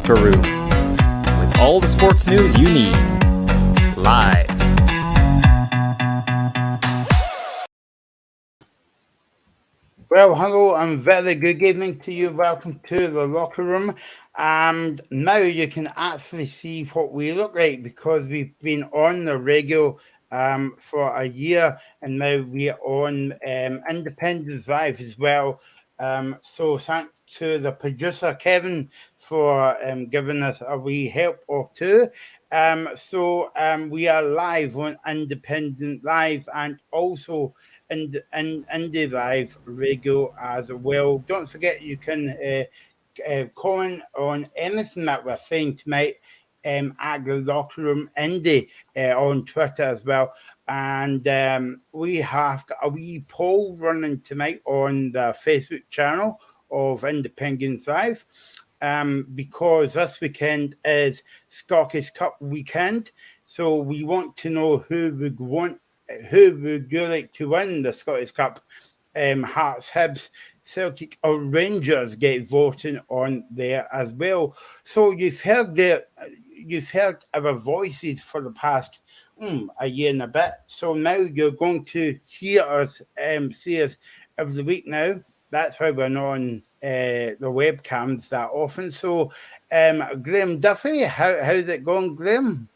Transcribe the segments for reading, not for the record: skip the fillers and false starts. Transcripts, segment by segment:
Locker Room, with all the sports news you need, live. Well, hello and very good evening to you. Welcome to the Locker Room. And now you can actually see what we look like because we've been on the radio for a year, and now we're on Independence Live as well. So thanks to the producer Kevin for giving us a wee help or two. So we are live on Independent Live and also in Indie Live radio as well. Don't forget you can comment on anything that we're saying tonight at the Locker Room Indie on Twitter as well. And we have got a wee poll running tonight on the Facebook channel of Independence Live. Because this weekend is Scottish Cup weekend, so we want to know who would you like to win the Scottish Cup? Hearts, Hibs, Celtic, or Rangers get voting on there as well. So you've heard our voices for the past a year and a bit. So now you're going to hear us, see us every week now. That's why we're not on the webcams that often. So, Graham Duffy, how's it going, Graham?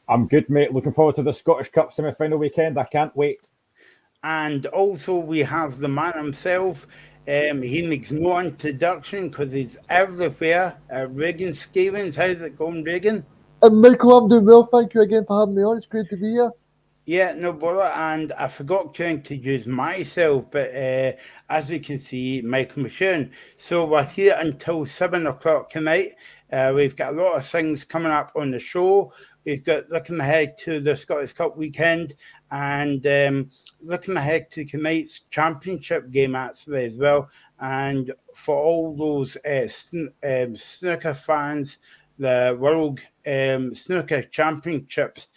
I'm good, mate. Looking forward to the Scottish Cup semi-final weekend. I can't wait. And also we have the man himself. He needs no introduction because he's everywhere. Regan Stevens, how's it going, Regan? Michael, I'm doing well. Thank you again for having me on. It's great to be here. Yeah, no bother. And I forgot to introduce myself, but as you can see, Michael Michon. So we're here until 7 o'clock tonight. We've got a lot of things coming up on the show. We've got looking ahead to the Scottish Cup weekend and looking ahead to tonight's championship game actually as well. And for all those snooker fans, the World Snooker Championships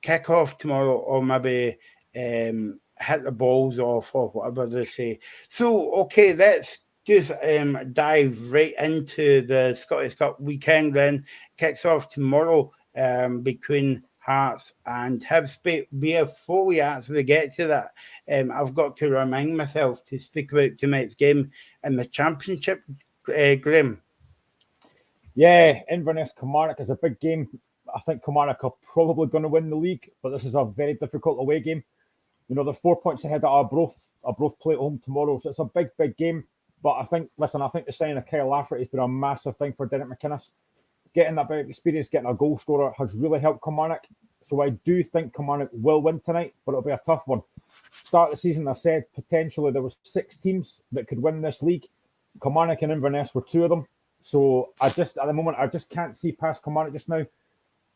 kick off tomorrow, or maybe hit the balls off or whatever they say. So, okay, let's just dive right into the Scottish Cup weekend then. Kicks off tomorrow between Hearts and Hibs. Before we actually get to that, I've got to remind myself to speak about tonight's game in the championship, Graham. Yeah, Inverness Kilmarnock is a big game. I think Kilmarnock are probably going to win the league, but this is a very difficult away game. You know, they're 4 points ahead of Arbroath play at home tomorrow, so it's a big game. But I think the signing of Kyle Lafferty has been a massive thing for Derek McInnes. Getting that bit of experience, getting a goal scorer has really helped Kilmarnock. So I do think Kilmarnock will win tonight, but it'll be a tough one. Start of the season, I said potentially there was 6 teams that could win this league. Kilmarnock and Inverness were 2 of them. So at the moment, I just can't see past Kilmarnock just now.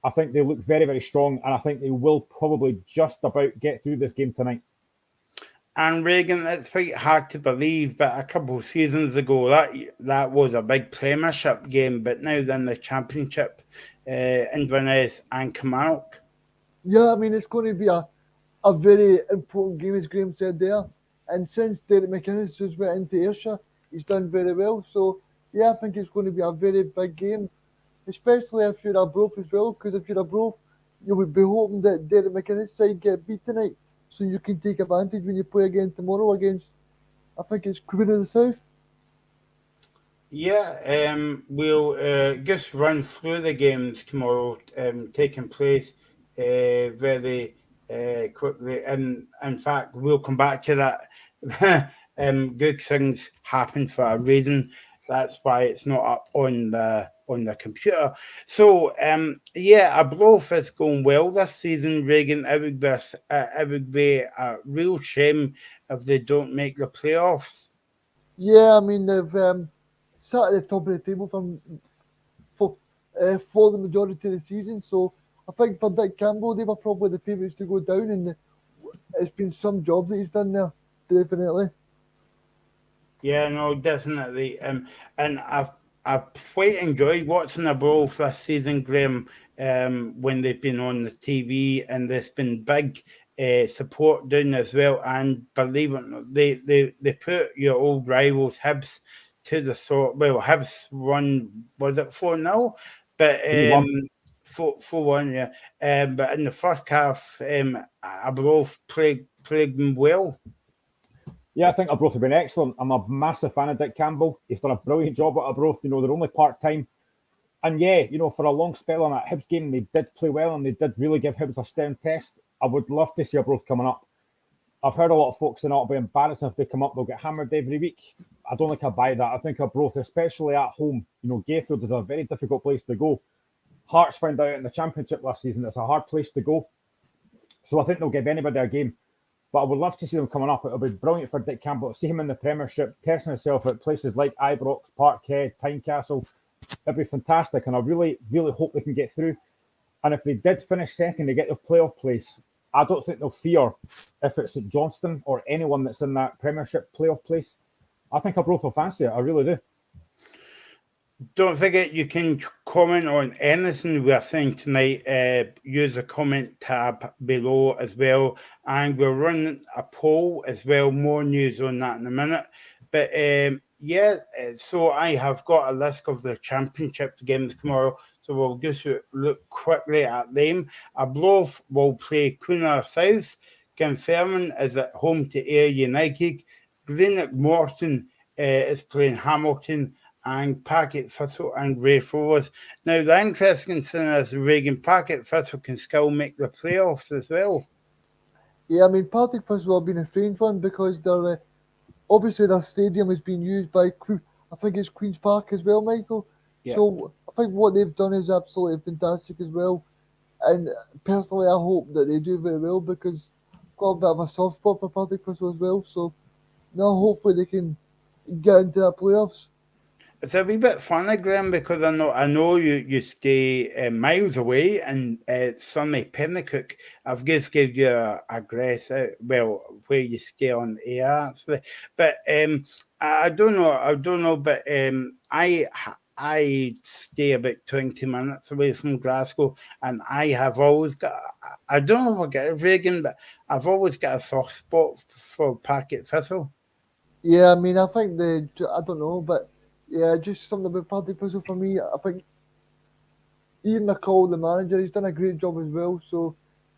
I think they look very, very strong, and I think they will probably just about get through this game tonight. And Regan, it's quite hard to believe, but a couple of seasons ago, that was a big Premiership game, but now then the Championship, Inverness and Kilmarnock. Yeah, I mean, it's going to be a very important game, as Graham said there. And since Derek McInnes just went into Ayrshire, he's done very well. So, yeah, I think it's going to be a very big game, especially if you're Arbroath as well, because if you're Arbroath, you would be hoping that Derek McInnes' side get beat tonight, so you can take advantage when you play again tomorrow against, I think it's Queen of the South. Yeah, we'll just run through the games tomorrow taking place very quickly. And in fact, we'll come back to that. Good things happen for a reason. That's why it's not up on the computer. So Arbroath is going well this season, Regan. It would be a real shame if they don't make the playoffs. Yeah, I mean, they've sat at the top of the table for the majority of the season. So I think for Dick Campbell, they were probably the favourites to go down, and it's been some job that he's done there, definitely. Yeah, no, definitely. And I've quite enjoyed watching Arbroath this season, Graham, when they've been on the TV, and there's been big support down as well. And believe it or not, they put your old rivals Hibs to the sort. Well, Hibs won, was it 4-0? But 3-1. 4-1, yeah. But in the first half, Arbroath played them well. Yeah, I think Arbroath have been excellent. I'm a massive fan of Dick Campbell. He's done a brilliant job at Arbroath. They're only part-time. And yeah, for a long spell on that Hibs game, they did play well and they did really give Hibs a stern test. I would love to see Arbroath coming up. I've heard a lot of folks saying it'll be embarrassing if they come up, they'll get hammered every week. I don't think I buy that. I think Arbroath, especially at home, Gayfield is a very difficult place to go. Hearts found out in the Championship last season it's a hard place to go. So I think they'll give anybody a game. But I would love to see them coming up. It'll be brilliant for Dick Campbell to see him in the Premiership, testing himself at places like Ibrox, Parkhead, Tynecastle. It'd be fantastic, and I really, really hope they can get through. And if they did finish second, they get their playoff place. I don't think they'll fear if it's at Johnston or anyone that's in that Premiership playoff place. I think Arbroath will fancy it. I really do. Don't forget you can comment on anything we're saying tonight. Use the comment tab below as well. And we're running a poll as well. More news on that in a minute. But yeah, so I have got a list of the Championship games tomorrow. So we'll just look quickly at them. Arbroath will play Coonaor South. Dunfermline is at home to Ayr United. Greenock Morton is playing Hamilton, and Packet Thistle and Raith Rovers. Now, the interesting thing is Reagan Packet Thistle can still make the playoffs as well. Yeah, I mean, Partick Thistle have been a strange one because they're obviously their stadium has been used by I think it's Queen's Park as well, Michael. Yeah. So I think what they've done is absolutely fantastic as well. And personally, I hope that they do very well because I've got a bit of a soft spot for Partick Thistle as well. So now hopefully they can get into the playoffs. It's a wee bit funny, Glenn, because I know you stay miles away in sunny Pennacook. I've just gave you a address where you stay on air actually, but I don't know, but I stay about 20 minutes away from Glasgow, and I have always got, I don't know if I get it, Reagan, but I've always got a soft spot for Packet Thistle. Yeah, I mean, I think I don't know, but yeah, just something about Partick Thistle for me. I think Ian McCall, the manager, he's done a great job as well. So,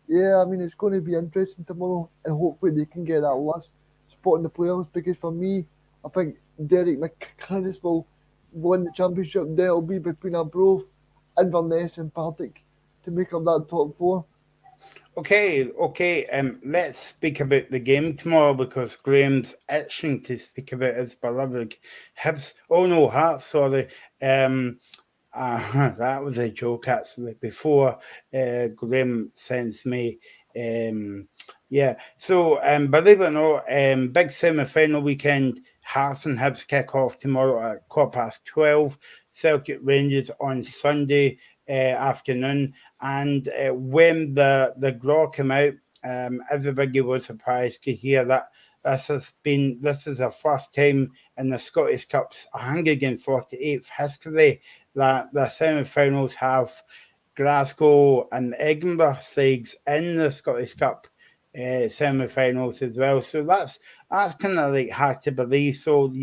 yeah, I mean, it's going to be interesting tomorrow, and hopefully they can get that last spot in the playoffs. Because for me, I think Derek McInnes will win the championship. There will be between Arbroath, Inverness, and Partick to make up that top four. Okay. Let's speak about the game tomorrow because Graham's itching to speak about his beloved Hibs. Oh no, Hearts. Sorry. That was a joke actually. Before Graham sends me. Yeah. So believe it or not, big semi-final weekend. Hearts and Hibs kick off tomorrow at 12:15. Celtic Rangers on Sunday afternoon. And when the draw came out, everybody was surprised to hear that this is the first time in the Scottish Cup's 148th history that the semi-finals have Glasgow and Edinburgh sides in the Scottish Cup semi-finals as well. So that's kind of like hard to believe. So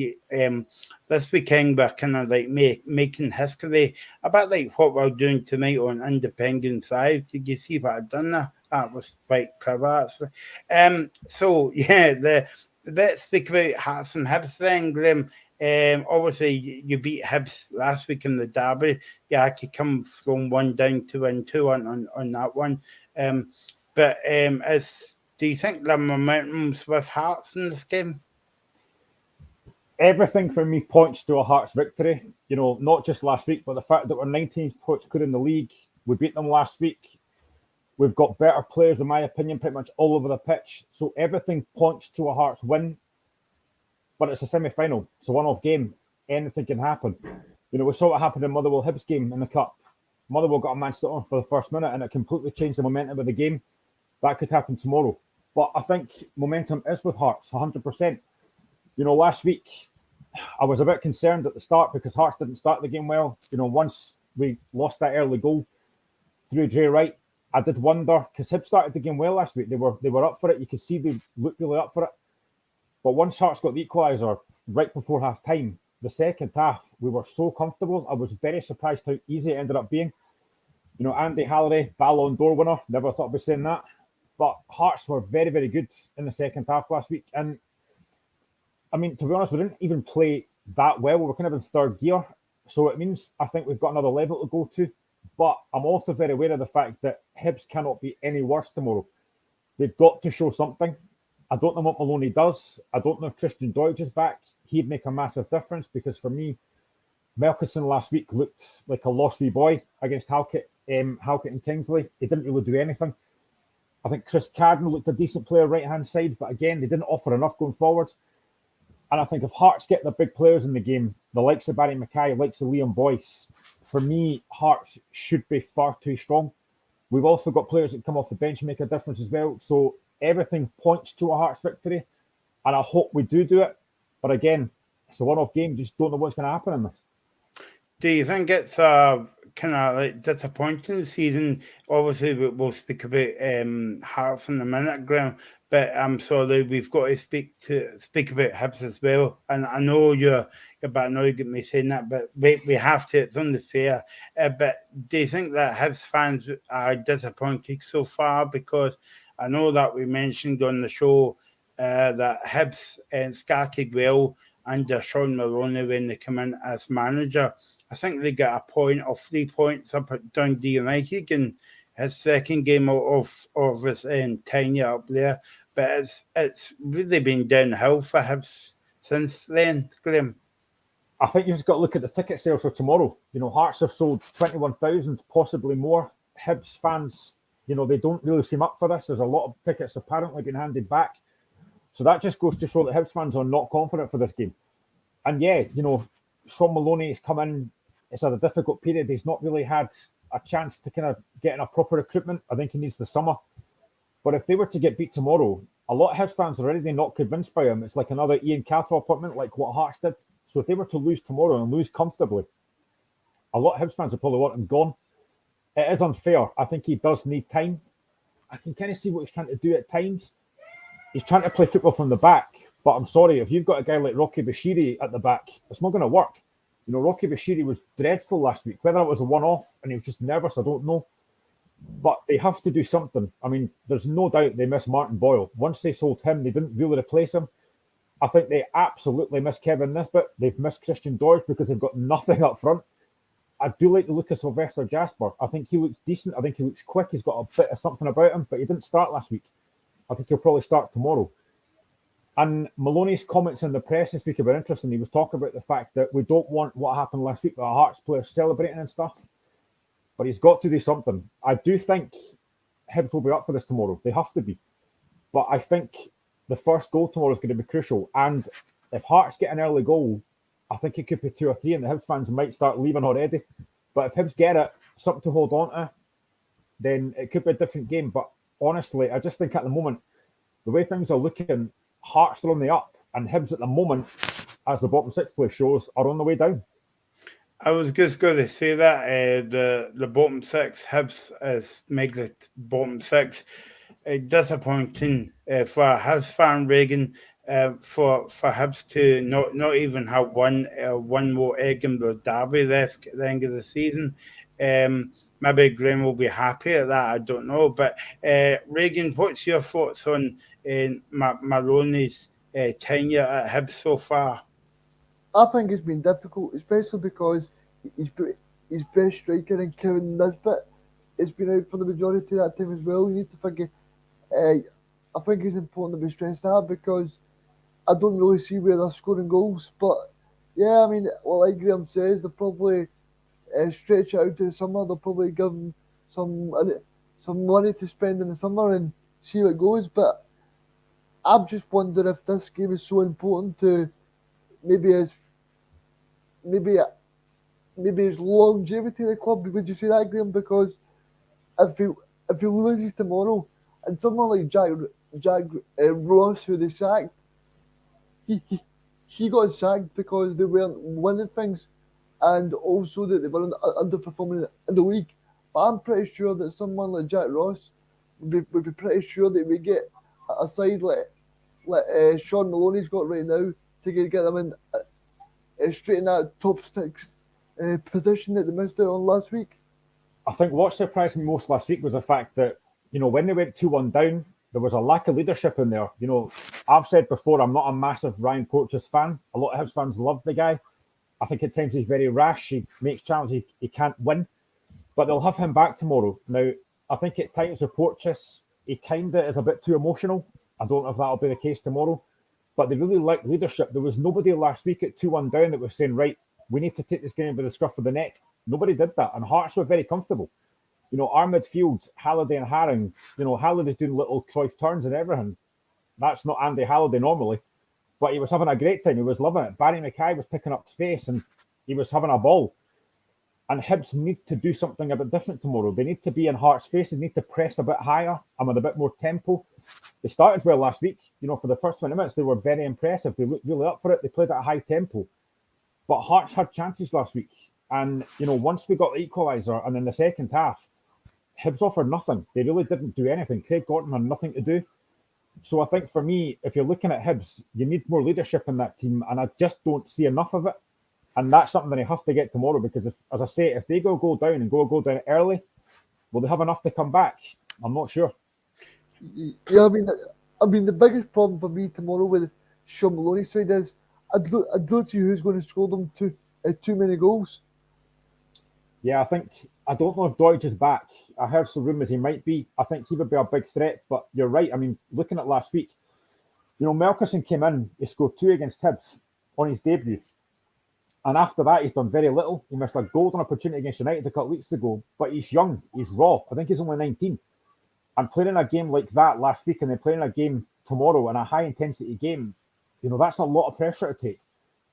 this weekend we're kind of like making history, a bit like what we're doing tonight on Independent Side. Did you see what I've done there? That was quite clever actually. So yeah, let's speak about Hearts and Hibs then, Graham. Obviously you beat Hibs last week in the derby. Yeah, I could come from 1 down to win 2 on that one. But do you think the momentum's with Hearts in this game? Everything for me points to a Hearts victory. Not just last week, but the fact that we're 19 points clear in the league. We beat them last week. We've got better players, in my opinion, pretty much all over the pitch. So everything points to a Hearts win. But it's a semi-final. It's a one-off game. Anything can happen. We saw what happened in Motherwell Hibs game in the Cup. Motherwell got a man stood on for the first minute and it completely changed the momentum of the game. That could happen tomorrow. But I think momentum is with Hearts, 100%. Last week, I was a bit concerned at the start because Hearts didn't start the game well. Once we lost that early goal through Jay Wright, I did wonder, because Hibs started the game well last week. They were up for it. You could see they looked really up for it. But once Hearts got the equaliser right before half-time, the second half, we were so comfortable. I was very surprised how easy it ended up being. You know, Andy Halliday, Ballon d'Or winner, never thought I'd be saying that. But Hearts were very, very good in the second half last week. And I mean, to be honest, we didn't even play that well. We were kind of in third gear. So it means I think we've got another level to go to. But I'm also very aware of the fact that Hibs cannot be any worse tomorrow. They've got to show something. I don't know what Maloney does. I don't know if Christian Deutsch is back. He'd make a massive difference because for me, Melkison last week looked like a lost wee boy against Halkett and Kingsley. He didn't really do anything. I think Chris Cadden looked a decent player right-hand side, but again, they didn't offer enough going forward. And I think if Hearts get the big players in the game, the likes of Barry Mackay, the likes of Liam Boyce, for me, Hearts should be far too strong. We've also got players that come off the bench and make a difference as well. So everything points to a Hearts victory, and I hope we do it. But again, it's a one-off game. Just don't know what's going to happen in this. Do you think it's a kind of like disappointing season? Obviously, we'll speak about Hearts in a minute, Graham. But I'm sorry, we've got to speak about Hibs as well. And I know you're about annoyed at me saying that, but we have to. It's only fair. But do you think that Hibs fans are disappointed so far? Because I know that we mentioned on the show that Hibs started well under Sean Maloney when they come in as manager. I think they got a point or 3 points up at Dundee United in his second game of his tenure up there. But it's really been downhill for Hibs since then, Graham. I think you've just got to look at the ticket sales for tomorrow. You know, Hearts have sold 21,000, possibly more. Hibs fans, you know, they don't really seem up for this. There's a lot of tickets apparently being handed back. So that just goes to show that Hibs fans are not confident for this game. And yeah, you know, Sean Maloney has come in. It's had a difficult period. He's not really had a chance to kind of get in a proper recruitment. I think he needs the summer. But if they were to get beat tomorrow, a lot of Hibs fans are already not convinced by him. It's like another Ian Cathro appointment, like what Hearts did. So if they were to lose tomorrow and lose comfortably, a lot of Hibs fans would probably want him gone. It is unfair. I think he does need time. I can kind of see what he's trying to do at times. He's trying to play football from the back. But I'm sorry, if you've got a guy like Rocky Bashiri at the back, it's not going to work. You know, Rocky Bashiri was dreadful last week. Whether it was a one-off and he was just nervous, I don't know. But they have to do something. I mean, there's no doubt they miss Martin Boyle. Once they sold him, they didn't really replace him. I think they absolutely miss Kevin Nisbet. They've missed Christian Deutsch because they've got nothing up front. I do like the look of Sylvester Jasper. I think he looks decent. I think he looks quick. He's got a bit of something about him, but he didn't start last week. I think he'll probably start tomorrow. And Maloney's comments in the press this week were interesting. He was talking about the fact that we don't want what happened last week with our Hearts players celebrating and stuff. But he's got to do something. I do think Hibs will be up for this tomorrow. They have to be. But I think the first goal tomorrow is going to be crucial. And if Hearts get an early goal, I think it could be 2 or 3, and the Hibs fans might start leaving already. But if Hibs get it, something to hold on to, then it could be a different game. But honestly, I just think at the moment, the way things are looking, Hearts are on the up, and Hibs at the moment, as the bottom 6 place shows, are on the way down. I was just going to say that the bottom 6, Hibs make the bottom 6 disappointing for a Hibs fan, Reagan. For Hibs to not even have one more egg in the derby left at the end of the season. Maybe Glenn will be happy at that. I don't know. But Reagan, what's your thoughts on Maloney's tenure at Hibs so far? I think it's been difficult, especially because his best striker in Kevin Nisbet has been out for the majority of that time as well. You need to figure. I think it's important to be stressed out because I don't really see where they're scoring goals. But yeah, I mean, well, like Graham says, they'll probably stretch it out to the summer. They'll probably give him some money to spend in the summer and see how it goes. But I'm just wondering if this game is so important to maybe his longevity in the club. Would you say that, Graham? Because if he loses tomorrow, and someone like Jack Ross, who they sacked, he got sacked because they weren't winning things, and also that they were underperforming in the league. But I'm pretty sure that someone like Jack Ross would be pretty sure that we get a side like Sean Maloney's got right now to get them straighten that top 6 position that they missed out on last week? I think what surprised me most last week was the fact that, when they went 2-1 down, there was a lack of leadership in there. I've said before, I'm not a massive Ryan Porteous fan. A lot of Hibs fans love the guy. I think at times he's very rash. He makes challenges he can't win. But they'll have him back tomorrow. Now, I think at times with Porteous, he kind of is a bit too emotional. I don't know if that'll be the case tomorrow. But they really like leadership. There was nobody last week at 2-1 down that was saying, right, we need to take this game by the scruff of the neck. Nobody did that. And Hearts were very comfortable. Our midfield, Halliday and Haring, Halliday's doing little Cruyff turns and everything. That's not Andy Halliday normally. But he was having a great time. He was loving it. Barry Mackay was picking up space and he was having a ball. And Hibs need to do something a bit different tomorrow. They need to be in Hearts' face. They need to press a bit higher and with a bit more tempo. They started well last week. For the first 20 minutes, they were very impressive. They looked really up for it. They played at a high tempo. But Hearts had chances last week. And, once we got the equaliser and in the second half, Hibs offered nothing. They really didn't do anything. Craig Gordon had nothing to do. So I think for me, if you're looking at Hibs, you need more leadership in that team. And I just don't see enough of it. And that's something that they have to get tomorrow because, as I say, if they go down and go down early, will they have enough to come back? I'm not sure. Yeah, I mean, the biggest problem for me tomorrow with Sean Maloney's side is I don't see who's going to score them too many goals. Yeah, I don't know if Deutsch is back. I heard some rumours he might be. I think he would be a big threat, but you're right. I mean, looking at last week, Melkerson came in, he scored 2 against Hibs on his debut. And after that, he's done very little. He missed a golden opportunity against United a couple of weeks ago, but he's young, he's raw. I think he's only 19. And playing in a game like that last week and then playing a game tomorrow in a high-intensity game, that's a lot of pressure to take.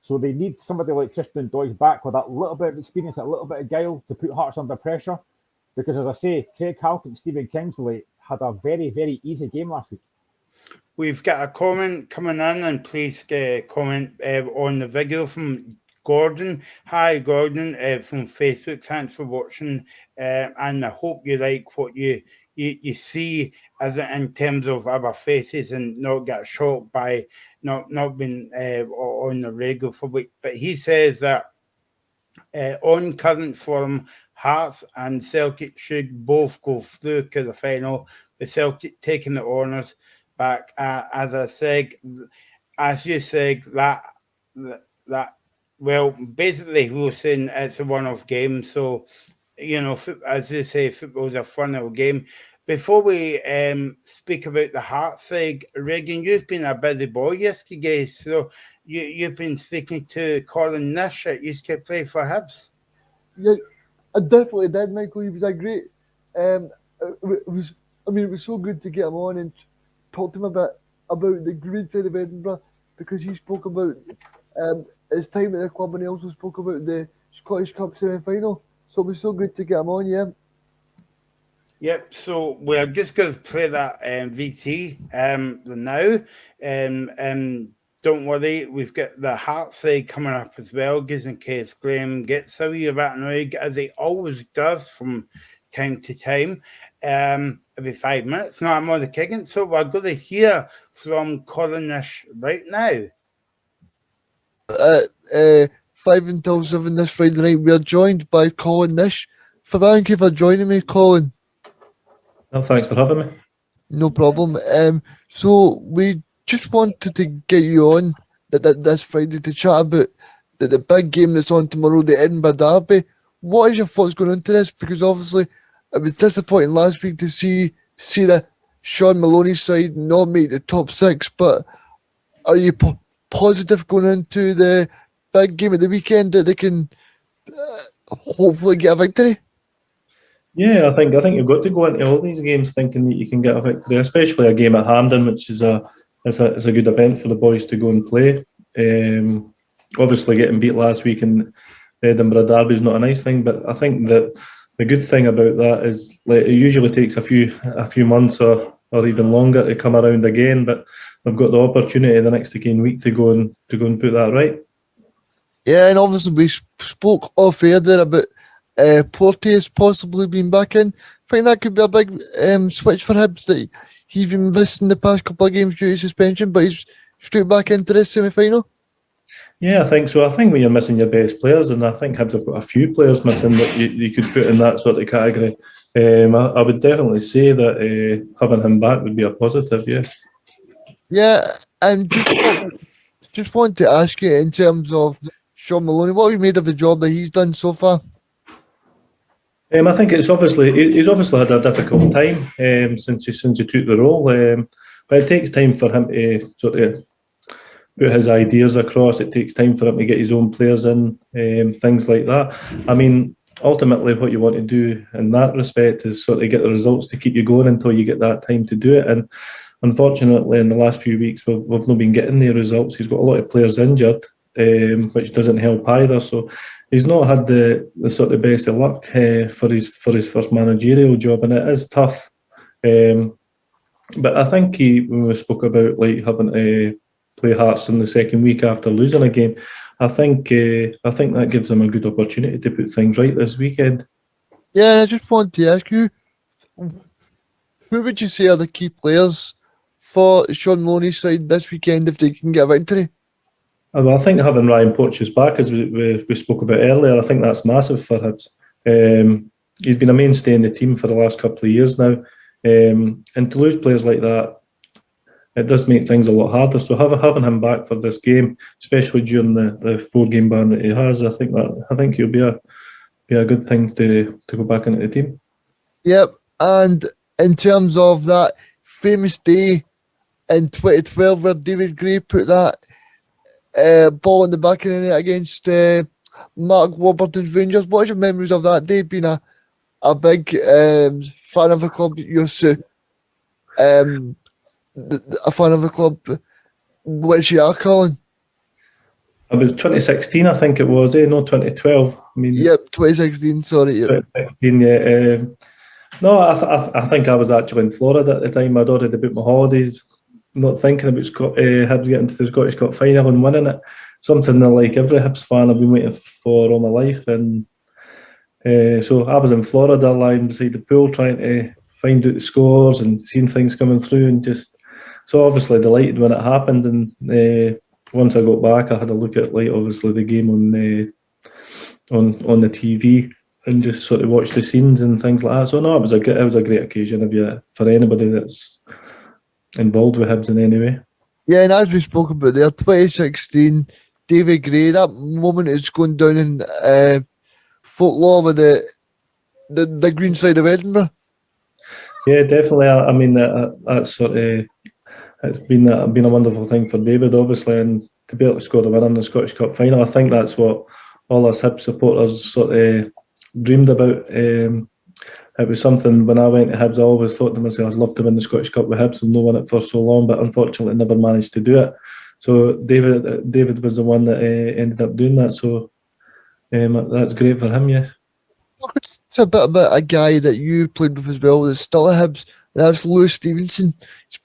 So they need somebody like Christian Doige back with that little bit of experience, a little bit of guile to put Hearts under pressure. Because as I say, Craig Halkett and Stephen Kingsley had a very, very easy game last week. We've got a comment coming in, and please comment on the video from Gordon. Hi, Gordon, from Facebook. Thanks for watching, and I hope you like what you see as in terms of our faces and not get shocked by not being on the radio for week. But he says that on current form, Hearts and Celtic should both go through to the final, with Celtic taking the honours back. As you said, that well, basically we were saying it's a one-off game, so as you say, football's a fun little game. Before we speak about the Hearts side, Regan, you've been a busy boy yesterday, so you've been speaking to Colin Nish that used to play for Hibs. Yeah, I definitely did, Michael. He was a great. It was so good to get him on and talk to him a bit about the green side of Edinburgh, because he spoke about his time at the club and he also spoke about the Scottish Cup semi-final. So it was so good to get him on, yeah. Yep, so we're just going to play that VT now. Don't worry, we've got the Hearts side coming up as well, just in case Graham gets a wee bit annoyed, as he always does from time to time. Every 5 minutes. No, I'm on the kicking. So we're going to hear from Colin Nish right now. 5 until 7 this Friday night, we are joined by Colin Nish. Thank you for joining me, Colin. No, thanks for having me. No problem. So we just wanted to get you on this Friday to chat about the big game that's on tomorrow, the Edinburgh Derby. What is your thoughts going into this? Because obviously it was disappointing last week to see the Sean Maloney side not make the top 6, but are you positive going into the big game of the weekend that they can hopefully get a victory? Yeah, I think you've got to go into all these games thinking that you can get a victory, especially a game at Hampden, which is a good event for the boys to go and play. Obviously, getting beat last week in the Edinburgh Derby is not a nice thing, but I think that the good thing about that is, like, it usually takes a few months or even longer to come around again, but we've got the opportunity the next again week to go and put that right. Yeah, and obviously we spoke off air there about Porteous possibly being back in. I think that could be a big switch for Hibs, that he's been missing the past couple of games due to suspension, but he's straight back into this semi-final. Yeah, I think so. I think when you're missing your best players, and I think Hibs have got a few players missing that you could put in that sort of category. I would definitely say that having him back would be a positive, yes. Yeah, and just want to ask you in terms of Sean Maloney, what have you made of the job that he's done so far? I think he's obviously had a difficult time since he took the role, but it takes time for him to sort of put his ideas across. It takes time for him to get his own players in, things like that. I mean, ultimately, what you want to do in that respect is sort of get the results to keep you going until you get that time to do it. And unfortunately, in the last few weeks, we've not been getting the results. He's got a lot of players injured, which doesn't help either. So he's not had the sort of best of luck for his first managerial job, and it is tough. But I think when we spoke about like having to play Hearts in the second week after losing a game, I think that gives him a good opportunity to put things right this weekend. Yeah, I just want to ask you, who would you say are the key players for Sean Maloney's side this weekend if they can get a victory? Well, I think having Ryan Porteous back, as we spoke about earlier, I think that's massive for Hibs. He's been a mainstay in the team for the last couple of years now, and to lose players like that, it does make things a lot harder. So having him back for this game, especially during the 4-game ban that he has, I think he'll be a good thing to go back into the team. Yep, and in terms of that famous day in 2012 where David Gray put that ball in the back of the net against Mark Warburton's Rangers, what are your memories of that day? Being a big fan of a club, a fan of a club, which you are calling? It was 2016, I think it was, not 2012. I mean, Yep, 2016, sorry. Yep. 2016, yeah. No, I think I was actually in Florida at the time. I'd already booked my holidays, not thinking about Hibs getting to the Scottish Cup final and winning it. Something that, like every Hibs fan, I've been waiting for all my life. And so I was in Florida, lying beside the pool, trying to find out the scores and seeing things coming through, and just so obviously delighted when it happened. And once I got back, I had a look at obviously the game on the TV and just sort of watched the scenes and things like that. So no, it was a great occasion for anybody that's involved with Hibs in any way. Yeah, and as we spoke about there, 2016, David Gray, that moment is going down in folklore with the green side of Edinburgh. Yeah, definitely. I mean, that's sort of it's been a wonderful thing for David, obviously, and to be able to score the win in the Scottish Cup final. I think that's what all us Hibs supporters sort of dreamed about. It was something when I went to Hibs, I always thought to myself, I'd love to win the Scottish Cup with Hibs, and no won it for so long, but unfortunately never managed to do it. So David was the one that ended up doing that. So that's great for him, yes. It's a bit about a guy that you played with as well that's still at Hibs, and that's Lewis Stevenson. He's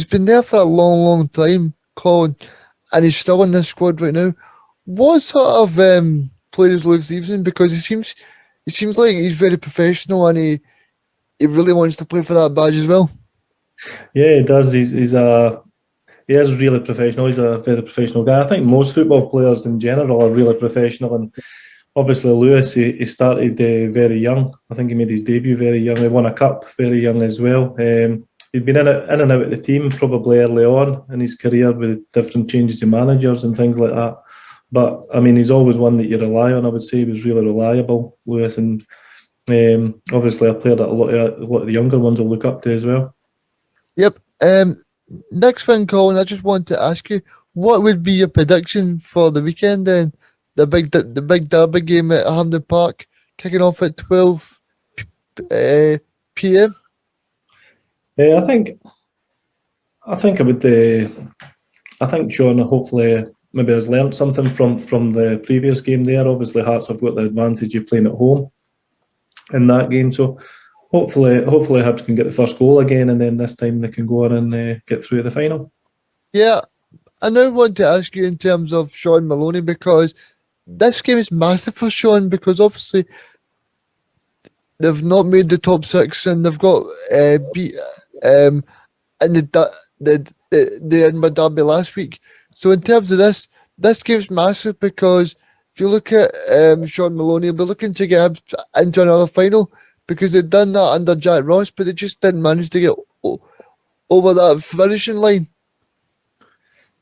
been there for a long, long time, Colin, and he's still in this squad right now. What sort of player is Lewis Stevenson? Because he seems like he's very professional, and he really wants to play for that badge as well. Yeah, he does. He is really professional. He's a very professional guy. I think most football players in general are really professional, and obviously Lewis, he started very young. I think he made his debut very young. He won a cup very young as well. He'd been in and out of the team probably early on in his career with different changes to managers and things like that. But I mean, he's always one that you rely on. I would say he was really reliable, Lewis, and obviously a player that a lot of the younger ones will look up to as well. Yep. Next thing, Colin, I just want to ask you, what would be your prediction for the weekend then? The big derby game at Hampden Park, kicking off at 12 p.m. I think I would. I think Sean hopefully maybe has learnt something from the previous game there. Obviously, Hearts have got the advantage of playing at home in that game, so hopefully Hibs can get the first goal again, and then this time they can go on and get through to the final. Yeah, I now want to ask you in terms of Sean Maloney, because this game is massive for Sean, because obviously they've not made the top six, and they've got beat in the Edinburgh derby last week. So in terms of this, this game's massive because if you look at Sean Maloney, he'll be looking to get Hibs into another final because they'd done that under Jack Ross, but they just didn't manage to get over that finishing line.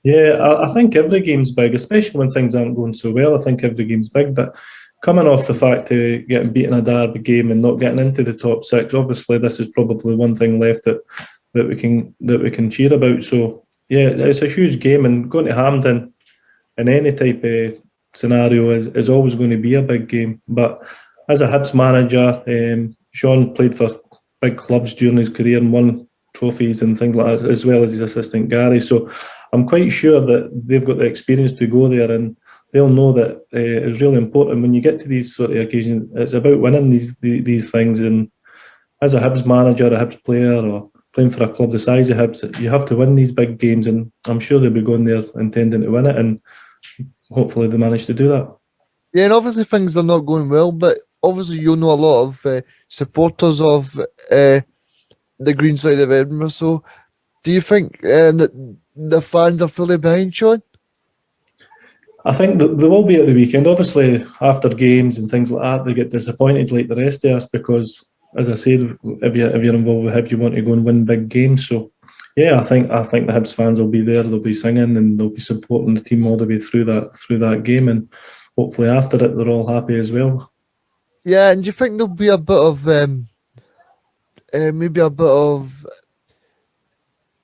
Yeah, I think every game's big, especially when things aren't going so well. I think every game's big, but coming off the fact of getting beaten a derby game and not getting into the top six, obviously this is probably one thing left that we can cheer about. So yeah, it's a huge game, and going to Hampden in any type of scenario is always going to be a big game. But as a Hibs manager, Sean played for big clubs during his career and won trophies and things like that, as well as his assistant Gary. So I'm quite sure that they've got the experience to go there, and they'll know that it's really important when you get to these sort of occasions. It's about winning these things, and as a Hibs manager, a Hibs player, or playing for a club the size of Hibs, you have to win these big games, and I'm sure they'll be going there intending to win it, and hopefully they manage to do that. Yeah, and obviously things are not going well, but obviously you know a lot of supporters of the green side of Edinburgh. So do you think that the fans are fully behind Sean? I think that they will be at the weekend. Obviously, after games and things like that, they get disappointed like the rest of us because, as I said, if you're involved with Hibs, you want to go and win big games. So, yeah, I think the Hibs fans will be there. They'll be singing and they'll be supporting the team all the way through that game, and hopefully after it, they're all happy as well. Yeah, and do you think there'll be a bit of maybe a bit of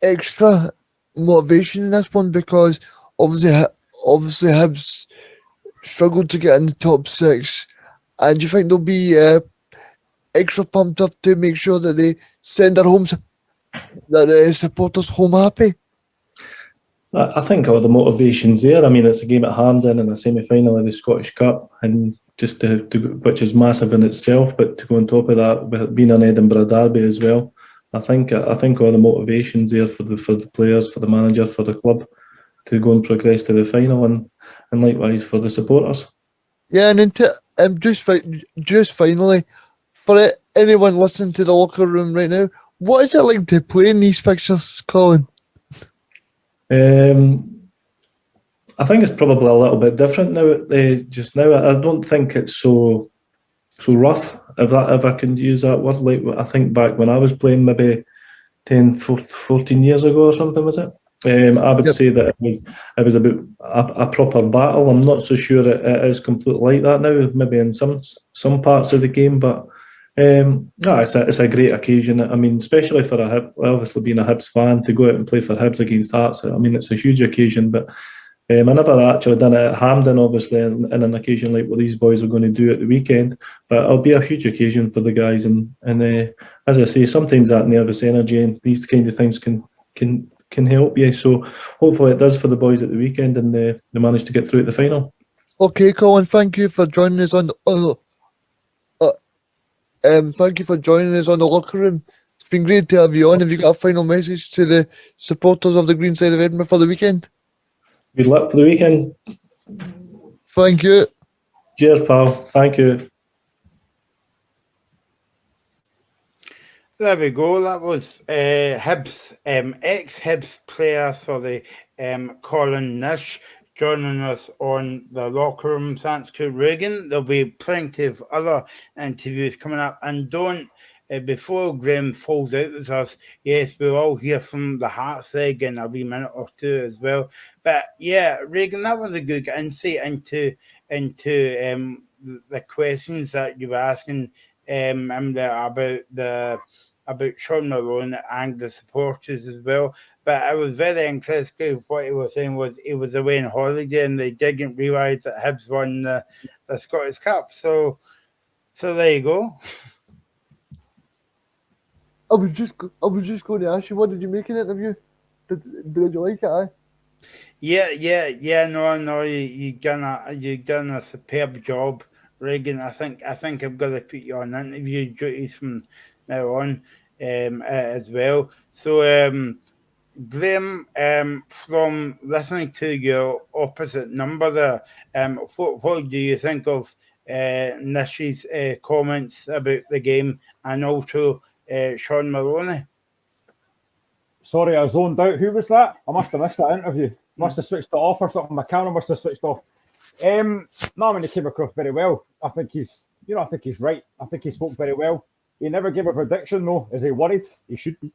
extra motivation in this one because obviously Hibs struggled to get in the top six, and do you think they'll be extra pumped up to make sure that they send their supporters home happy? I think all the motivation's there. I mean, it's a game at Hampden and a semi-final of the Scottish Cup, and just to which is massive in itself. But to go on top of that, with it being an Edinburgh derby as well, I think all the motivation's there for the players, for the manager, for the club to go and progress to the final, and likewise for the supporters. Yeah, and just finally, for anyone listening to the locker room right now, what is it like to play in these fixtures, Colin? I think it's probably a little bit different now. Just now, I don't think it's so rough, if I can use that word. Like I think back when I was playing, maybe 10, 14 years ago or something, was it? I would say that it was a bit a proper battle. I'm not so sure it is completely like that now. Maybe in some parts of the game, but it's a great occasion. I mean, especially for obviously being a Hibs fan, to go out and play for Hibs against Hearts. I mean, it's a huge occasion. But I never actually done it at Hampden, obviously, in an occasion like what these boys are going to do at the weekend. But it'll be a huge occasion for the guys, and as I say, sometimes that nervous energy and these kind of things can help you. So hopefully it does for the boys at the weekend, and they manage to get through at the final. Okay, Colin, thank you for joining us on the thank you for joining us on the locker room. It's been great to have you on. Have you got a final message to the supporters of the green side of Edinburgh for the weekend? Good luck for the weekend. Thank you. Cheers, pal. Thank you. There we go. That was Hibs, ex-Hibs player, Colin Nish, joining us on the locker room. Thanks to Regan. There'll be plenty of other interviews coming up. And don't, before Graham falls out with us, yes, we'll all hear from the Hearts egg in a wee minute or two as well. But yeah, Regan, that was a good insight into the questions that you were asking about Sean Malone and the supporters as well. But I was very interested. What he was saying was he was away on holiday and they didn't realise that Hibs won the Scottish Cup. So there you go. I was just going to ask you, what did you make of the interview? Did you like it? Yeah. No. You done a superb job, Regan. I think I'm going to put you on interview duties from now on as well. So Graham, from listening to your opposite number there, what do you think of Nish's comments about the game and also Sean Maloney? Sorry, I zoned out. Who was that? I must have missed that interview. Must have switched it off or something. My camera must have switched off. No, I mean, he came across very well. I think he's right. I think he spoke very well. He never gave a prediction, though. Is he worried? He should be.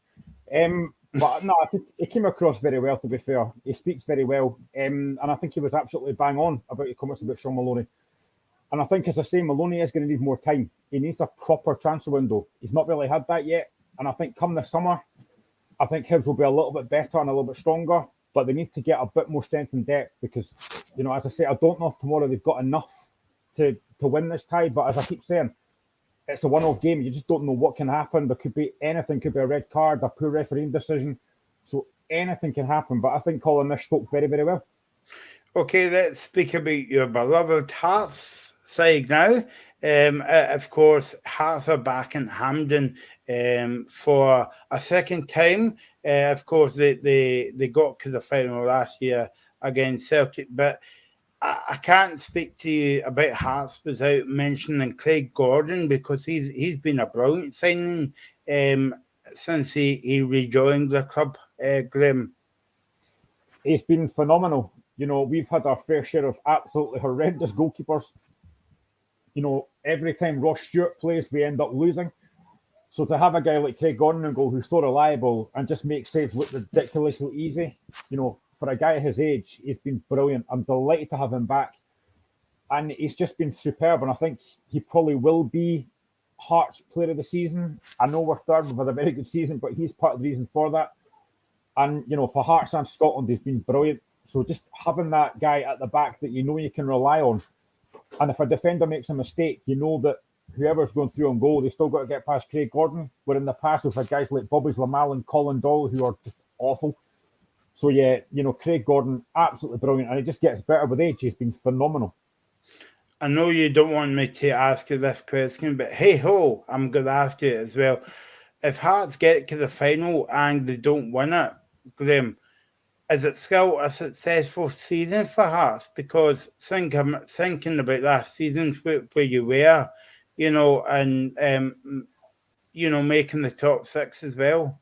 But no, I think he came across very well, to be fair. He speaks very well. And I think he was absolutely bang on about his comments about Sean Maloney. And I think, as I say, Maloney is going to need more time. He needs a proper transfer window. He's not really had that yet. And I think come this summer, I think Hibs will be a little bit better and a little bit stronger. But they need to get a bit more strength and depth because, as I say, I don't know if tomorrow they've got enough to win this tie. But as I keep saying, it's a one-off game. You just don't know what can happen. There could be anything. Could be a red card, a poor refereeing decision. So anything can happen. But I think Colin Nish spoke very, very well. Okay, let's speak about your beloved Hearts side now. Of course, Hearts are back in Hampden for a second time. Of course, they got to the final last year against Celtic, but I can't speak to you about Hearts without mentioning Craig Gordon because he's been a brilliant signing since he rejoined the club, Graham. He's been phenomenal. We've had our fair share of absolutely horrendous goalkeepers. Every time Ross Stewart plays, we end up losing. So to have a guy like Craig Gordon in goal who's so reliable and just makes saves look ridiculously easy, for a guy his age, he's been brilliant. I'm delighted to have him back. And he's just been superb. And I think he probably will be Hearts player of the season. I know we're third, we've had a very good season, but he's part of the reason for that. And, for Hearts and Scotland, he's been brilliant. So just having that guy at the back that you can rely on. And if a defender makes a mistake, you know that whoever's going through on goal, they still got to get past Craig Gordon. Where in the past, we've had guys like Bobby's Lamal and Colin Doyle who are just awful. So, yeah, Craig Gordon, absolutely brilliant. And it just gets better with age. He's been phenomenal. I know you don't want me to ask you this question, but hey-ho, I'm going to ask you as well. If Hearts get to the final and they don't win it, Graham, is it still a successful season for Hearts? Because thinking about last season where you were, and, making the top six as well.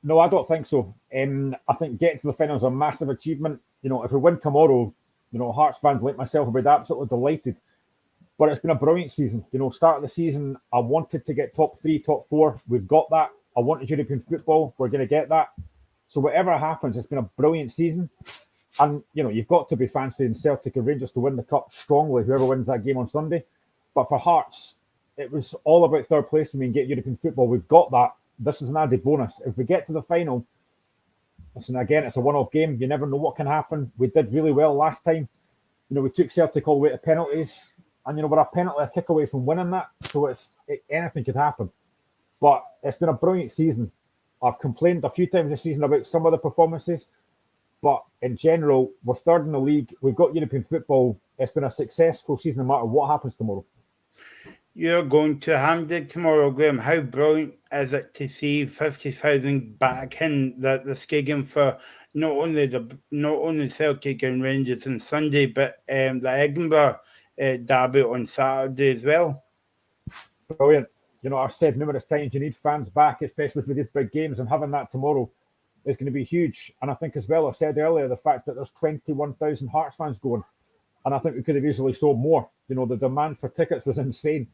No, I don't think so. I think getting to the final is a massive achievement. If we win tomorrow, Hearts fans like myself will be absolutely delighted. But it's been a brilliant season. Start of the season, I wanted to get top 3, top 4. We've got that. I wanted European football. We're going to get that. So whatever happens, it's been a brilliant season. And, you've got to be fancying Celtic and Rangers to win the cup strongly, whoever wins that game on Sunday. But for Hearts, it was all about third place and we can get European football. We've got that. This is an added bonus. If we get to the final, listen, again, it's a one-off game. You never know what can happen. We did really well last time. We took Celtic all the way to penalties. And, we're a penalty, a kick away from winning that. So anything could happen. But it's been a brilliant season. I've complained a few times this season about some of the performances. But in general, we're third in the league. We've got European football. It's been a successful season no matter what happens tomorrow. You're going to Hampden tomorrow, Graham. How brilliant is it to see 50,000 back in the stadium for not only Celtic and Rangers on Sunday, but the Edinburgh derby on Saturday as well? Brilliant. I've said numerous times you need fans back, especially for these big games, and having that tomorrow is going to be huge. And I think as well, I said earlier, the fact that there's 21,000 Hearts fans going, and I think we could have easily sold more. The demand for tickets was insane.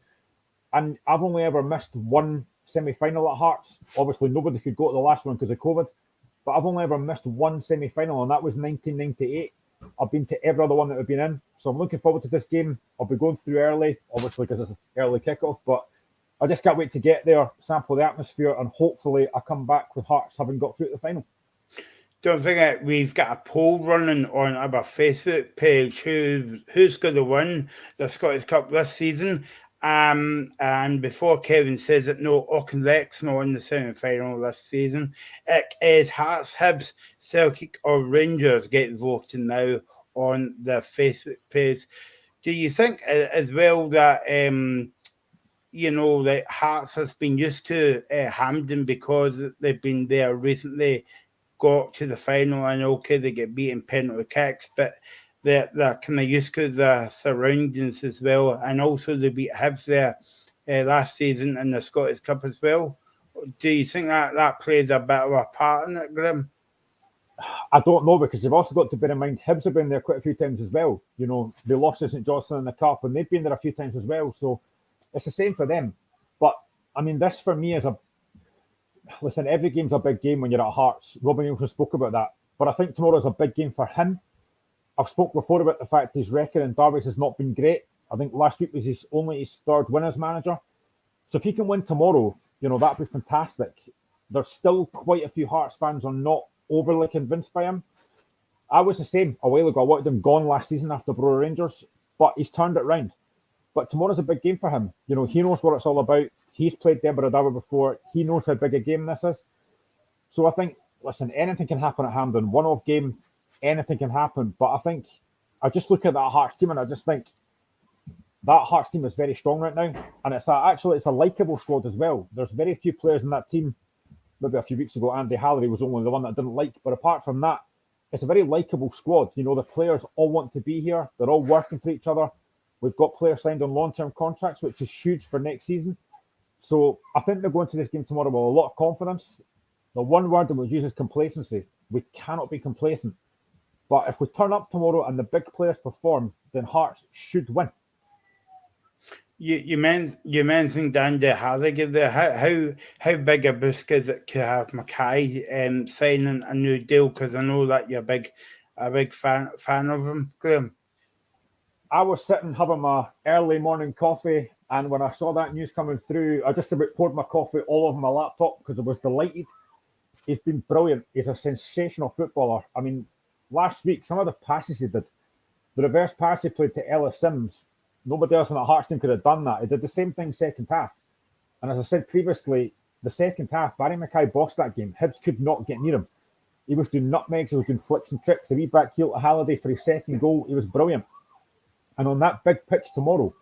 And I've only ever missed one semi-final at Hearts. Obviously, nobody could go to the last one because of COVID. But I've only ever missed one semi-final, and that was 1998. I've been to every other one that we've been in. So I'm looking forward to this game. I'll be going through early, obviously, because it's an early kickoff. But I just can't wait to get there, sample the atmosphere, and hopefully I come back with Hearts having got through to the final. Don't forget, we've got a poll running on our Facebook page. Who's going to win the Scottish Cup this season? And before Kevin says it, no, Auchinleck's not in the semi-final this season. It is Hearts, Hibs, Celtic or Rangers get voting now on the Facebook page. Do you think as well that, that Hearts has been used to Hampden because they've been there recently, got to the final, and okay, they get beaten penalty kicks, but they're kind of used to the surroundings as well, and also they beat Hibs there last season in the Scottish Cup as well. Do you think that plays a bit of a part in it, Graham? I don't know, because you've also got to bear in mind Hibs have been there quite a few times as well. You know, they lost to St Johnstone in the Cup and they've been there a few times as well. So it's the same for them. But I mean, this for me is listen, every game's a big game when you're at Hearts. Robin Nielsen spoke about that. But I think tomorrow's a big game for him. I've spoke before about the fact his record in derbies has not been great. I think last week was his third win as manager. So if he can win tomorrow, you know, that'd be fantastic. There's still quite a few Hearts fans are not overly convinced by him. I was the same a while ago. I wanted him gone last season after Brora Rangers, but he's turned it round. But tomorrow's a big game for him. You know, he knows what it's all about. He's played Deborah Derby before. He knows how big a game this is. So I think, listen, anything can happen at Hampden. One-off game, anything can happen. But I think, I just look at that Hearts team and I just think that Hearts team is very strong right now. And it's a likeable squad as well. There's very few players in that team. Maybe a few weeks ago, Andy Halliday was only the one that I didn't like. But apart from that, it's a very likeable squad. You know, the players all want to be here. They're all working for each other. We've got players signed on long-term contracts, which is huge for next season. So I think they're going to this game tomorrow with a lot of confidence. The one word that we use is complacency. We cannot be complacent. But if we turn up tomorrow and the big players perform, then Hearts should win. You mentioned Andy Halliday there. How big a boost is it to have Mackay signing a new deal? Because I know that you're a big fan of him, Graham. I was sitting having my early morning coffee, and when I saw that news coming through, I just about poured my coffee all over my laptop because I was delighted. He's been brilliant. He's a sensational footballer. I mean, last week, some of the passes he did, the reverse pass he played to Ellis Sims, nobody else in that Hearts team could have done that. He did the same thing second half. And as I said previously, the second half, Barry Mackay bossed that game. Hibs could not get near him. He was doing nutmegs, he was doing flicks and tricks. The wee back heel to Halliday for his second goal, he was brilliant. And on that big pitch tomorrow,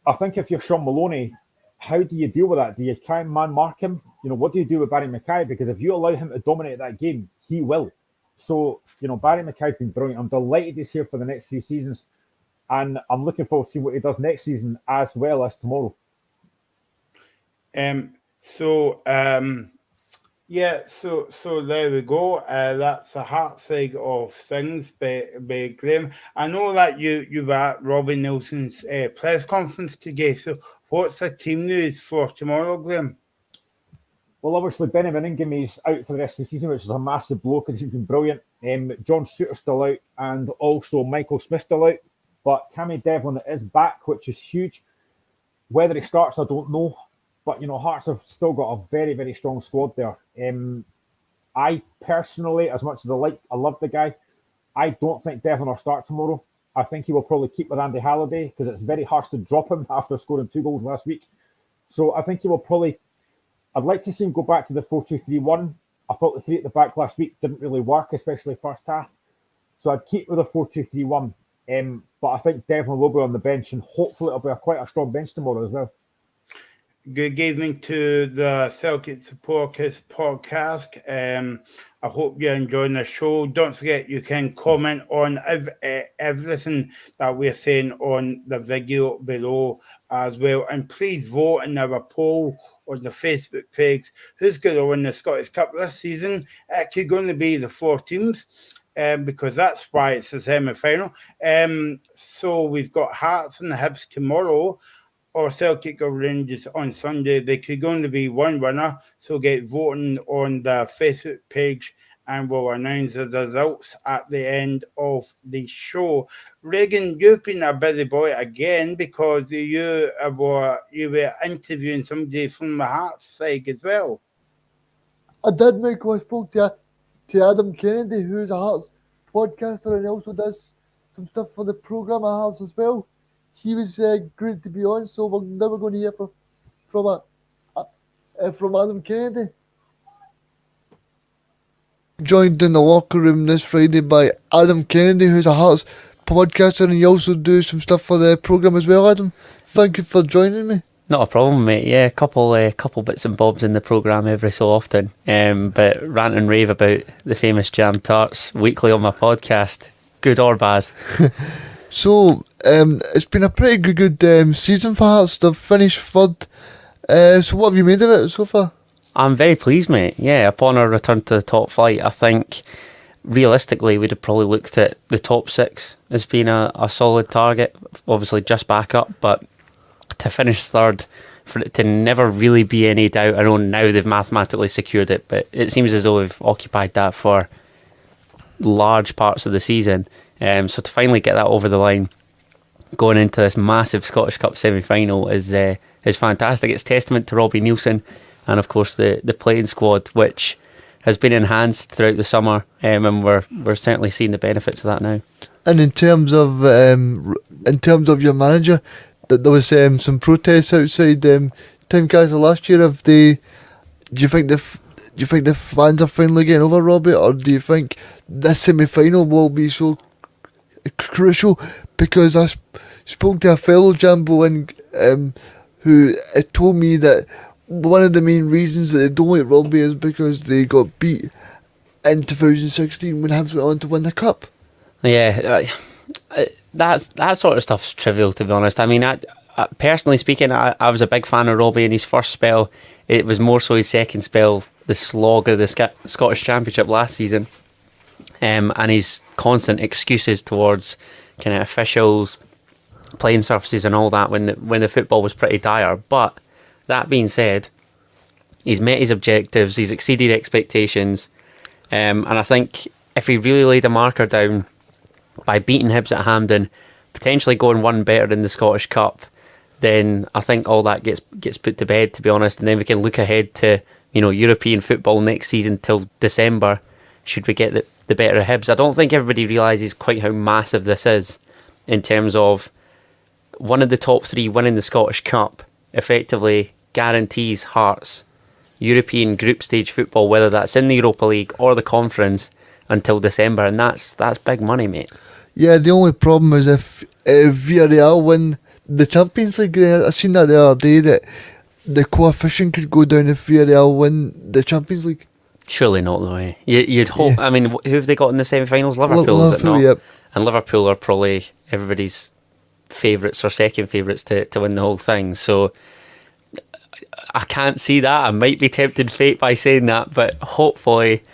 I think if you're Sean Maloney, how do you deal with that? Do you try and man mark him? You know, what do you do with Barry Mackay? Because if you allow him to dominate that game, he will. So, you know, Barry Mackay's been brilliant. I'm delighted he's here for the next few seasons. And I'm looking forward to seeing what he does next season as well as tomorrow. So there we go. That's the Heart side of things by Graham. I know that you were at Robbie Nelson's press conference today. So what's the team news for tomorrow, Graham? Well, obviously, Benny Manningham is out for the rest of the season, which is a massive blow because he's been brilliant. John Suter's still out, and also Michael Smith still out. But Cammy Devlin is back, which is huge. Whether he starts, I don't know. But, you know, Hearts have still got a very, very strong squad there. I personally, as much as I love the guy, I don't think Devlin will start tomorrow. I think he will probably keep with Andy Halliday because it's very harsh to drop him after scoring 2 goals last week. So I think he will probably... I'd like to see him go back to the 4-2-3-1. I thought the 3 at the back last week didn't really work, especially first half. So I'd keep with a 4-2-3-1. But I think Devlin will be on the bench, and hopefully it'll be quite a strong bench tomorrow as well. Good evening to the Celtic Supporters podcast. I hope you're enjoying the show. Don't forget you can comment on everything that we're saying on the video below as well. And please vote in our poll on the Facebook page. Who's going to win the Scottish Cup this season? Actually going to be the 4 teams. Because that's why it's the semi-final. So we've got Hearts and the Hibs tomorrow, or Celtic or Rangers on Sunday. There could only be one winner, so get voting on the Facebook page and we'll announce the results at the end of the show. Reagan, you've been a busy boy again because you were interviewing somebody from the Hearts side as well. I did, Michael. I spoke to Adam Kennedy, who's a Hearts podcaster and also does some stuff for the programme at Hearts as well. He was great to be on, so we're never going to hear from Adam Kennedy. Joined in the locker room this Friday by Adam Kennedy, who's a Hearts podcaster, and you also do some stuff for the programme as well, Adam. Thank you for joining me. Not a problem, mate. Yeah, a couple bits and bobs in the programme every so often. But rant and rave about the famous jam tarts weekly on my podcast, good or bad. So, it's been a pretty good season for Hearts. They've finished third. So what have you made of it so far? I'm very pleased, mate. Yeah, upon our return to the top flight, I think realistically we'd have probably looked at the top 6 as being a solid target. Obviously just back up, but to finish third, for it to never really be any doubt. I know now they've mathematically secured it, but it seems as though we've occupied that for large parts of the season. So to finally get that over the line, going into this massive Scottish Cup semi-final is fantastic. It's testament to Robbie Neilson and of course the playing squad, which has been enhanced throughout the summer, and we're certainly seeing the benefits of that now. And in terms of your manager, that there was some protests outside Tynecastle last year. Do you think the fans are finally getting over Robbie, or do you think this semi-final will be so crucial? Because I spoke to a fellow Jambo who told me that one of the main reasons that they don't like Robbie is because they got beat in 2016 when Hibs went on to win the cup. Yeah, that sort of stuff's trivial, to be honest. I mean, personally speaking, I was a big fan of Robbie in his first spell. It was more so his second spell, the slog of the Scottish Championship last season, and his constant excuses towards kind of officials, playing surfaces and all that when the football was pretty dire. But that being said, he's met his objectives, he's exceeded expectations, and I think if he really laid a marker down by beating Hibs at Hampden, potentially going one better in the Scottish Cup, then I think all that gets put to bed, to be honest, and then we can look ahead to European football next season till December, should we get the better of Hibs. I don't think everybody realises quite how massive this is in terms of one of the top 3 winning the Scottish Cup effectively guarantees Hearts European group stage football, whether that's in the Europa League or the Conference, until December, and that's big money, mate. Yeah, the only problem is if Villarreal win the Champions League. I seen that the other day, that the coefficient could go down if Villarreal win the Champions League. Surely not, though. Eh? You'd hope. Yeah. I mean, who have they got in the semi-finals? Liverpool, is it not? Yep. And Liverpool are probably everybody's favourites or second favourites to win the whole thing. So I can't see that. I might be tempting fate by saying that, but hopefully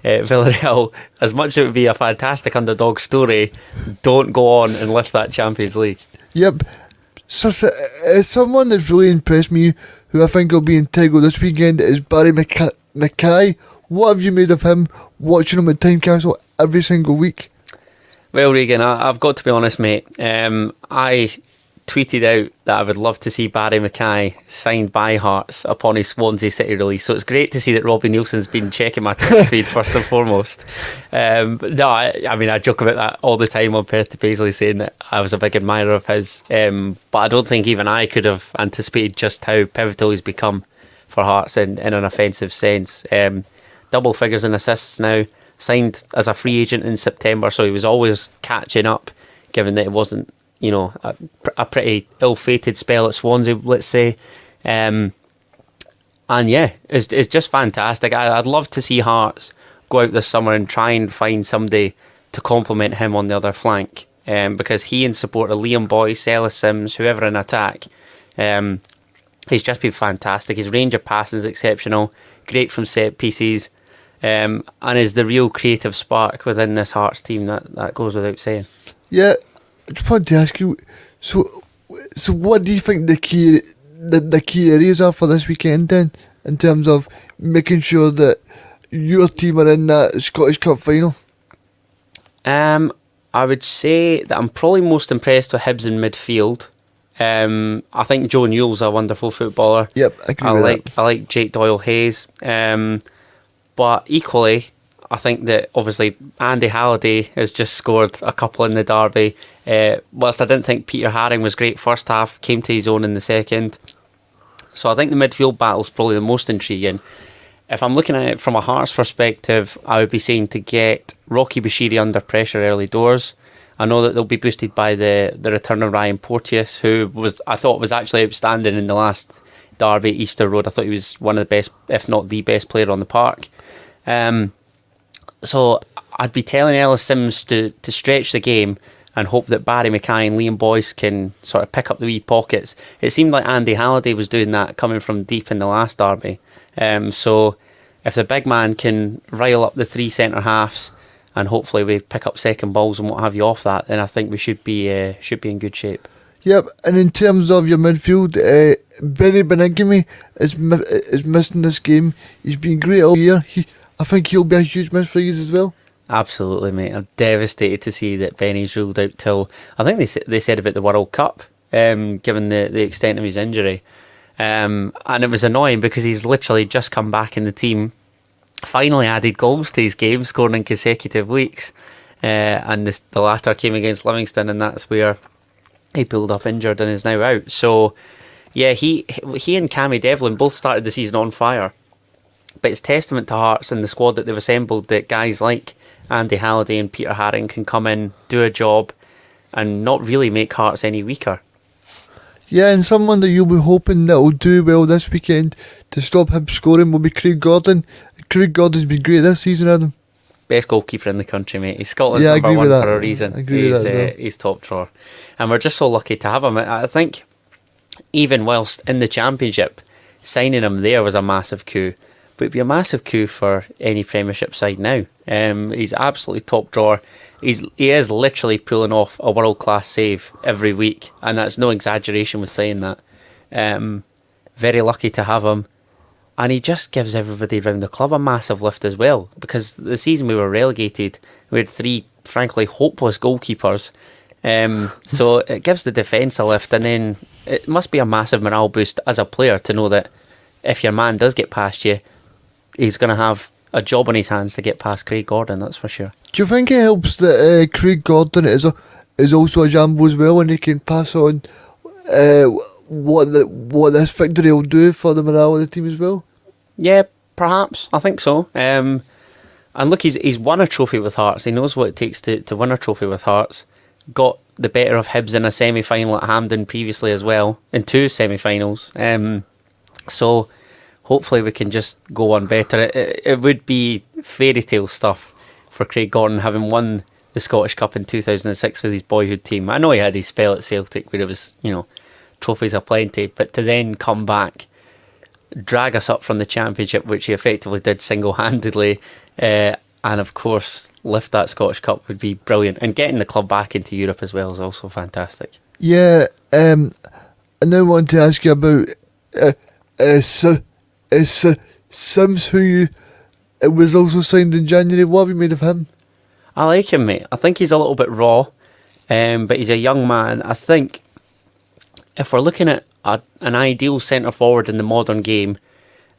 Villarreal, as much as it would be a fantastic underdog story, don't go on and lift that Champions League. Yep. So, someone that's really impressed me, who I think will be integral this weekend, is Barry Mackay. What have you made of him, watching him at Tynecastle every single week? Well, Regan, I've got to be honest, mate. I tweeted out that I would love to see Barry Mackay signed by Hearts upon his Swansea City release. So it's great to see that Robbie Nielsen's been checking my Twitter feed first and foremost. No, I mean, I joke about that all the time on Perth to Paisley, saying that I was a big admirer of his. But I don't think even I could have anticipated just how pivotal he's become for Hearts in an offensive sense. Double figures in assists now, signed as a free agent in September, so he was always catching up, given that it wasn't, a pretty ill-fated spell at Swansea, let's say. And yeah, it's just fantastic. I'd love to see Hearts go out this summer and try and find somebody to complement him on the other flank, because he, in support of Liam Boyce, Ellis Sims, whoever in attack, he's just been fantastic. His range of passing is exceptional, great from set pieces, and is the real creative spark within this Hearts team. That goes without saying. Yeah, I just wanted to ask you, so what do you think the key areas are for this weekend then, in terms of making sure that your team are in that Scottish Cup final? I would say that I'm probably most impressed with Hibs in midfield. I think Joe Newell's a wonderful footballer. Yep, I agree with that. I like Jake Doyle-Hayes. But equally, I think that obviously Andy Halliday has just scored a couple in the derby. Whilst I didn't think Peter Haring was great first half, came to his own in the second. So I think the midfield battle is probably the most intriguing. If I'm looking at it from a Hearts perspective, I would be saying to get Rocky Bashiri under pressure early doors. I know that they'll be boosted by the return of Ryan Porteous, who I thought was actually outstanding in the last derby at Easter Road. I thought he was one of the best, if not the best player on the park. So I'd be telling Ellis Sims to stretch the game and hope that Barry Mackay and Liam Boyce can sort of pick up the wee pockets. It seemed like Andy Halliday was doing that coming from deep in the last derby. So if the big man can rile up the three centre halves, and hopefully we pick up second balls and what have you off that, then I think we should be in good shape. Yep, and in terms of your midfield, Benny Benigami is missing this game. He's been great all year. I think he'll be a huge miss for you as well. Absolutely, mate. I'm devastated to see that Benny's ruled out till, I think they said about the World Cup, given the extent of his injury. And it was annoying because he's literally just come back in the team, finally added goals to his game, scoring in consecutive weeks. And the latter came against Livingston, and that's where he pulled up injured and is now out. So, yeah, he and Cammy Devlin both started the season on fire. But it's testament to Hearts and the squad that they've assembled that guys like Andy Halliday and Peter Haring can come in, do a job, and not really make Hearts any weaker. Yeah, and someone that you'll be hoping that will do well this weekend to stop him scoring will be Craig Gordon. Craig Gordon's been great this season, Adam. Best goalkeeper in the country, mate. He's Scotland's Yeah, number one for a reason. I agree with that. He's top drawer. And we're just so lucky to have him. I think even whilst in the Championship, signing him there was a massive coup. But it'd be a massive coup for any Premiership side now. He's absolutely top drawer. He is literally pulling off a world-class save every week. And that's no exaggeration with saying that. Very lucky to have him. And he just gives everybody around the club a massive lift as well. Because the season we were relegated, we had three, frankly, hopeless goalkeepers. So it gives the defence a lift. And then it must be a massive morale boost as a player to know that if your man does get past you, he's going to have a job on his hands to get past Craig Gordon, that's for sure. Do you think it helps that Craig Gordon is also a Jambo as well, and he can pass on what this victory will do for the morale of the team as well? Yeah, perhaps. I think so. And look, he's won a trophy with Hearts. He knows what it takes to win a trophy with Hearts. Got the better of Hibs in a semi-final at Hampden previously as well, in two semi-finals. So hopefully we can just go on better. It would be fairy tale stuff for Craig Gordon having won the Scottish Cup in 2006 with his boyhood team. I know he had his spell at Celtic where it was, trophies aplenty, but to then come back, drag us up from the Championship, which he effectively did single-handedly, and of course lift that Scottish Cup would be brilliant. And getting the club back into Europe as well is also fantastic. Yeah, I now want to ask you about Sims, who was also signed in January. What have you made of him? I like him, mate. I think he's a little bit raw, but he's a young man. I think if we're looking at an ideal centre forward in the modern game,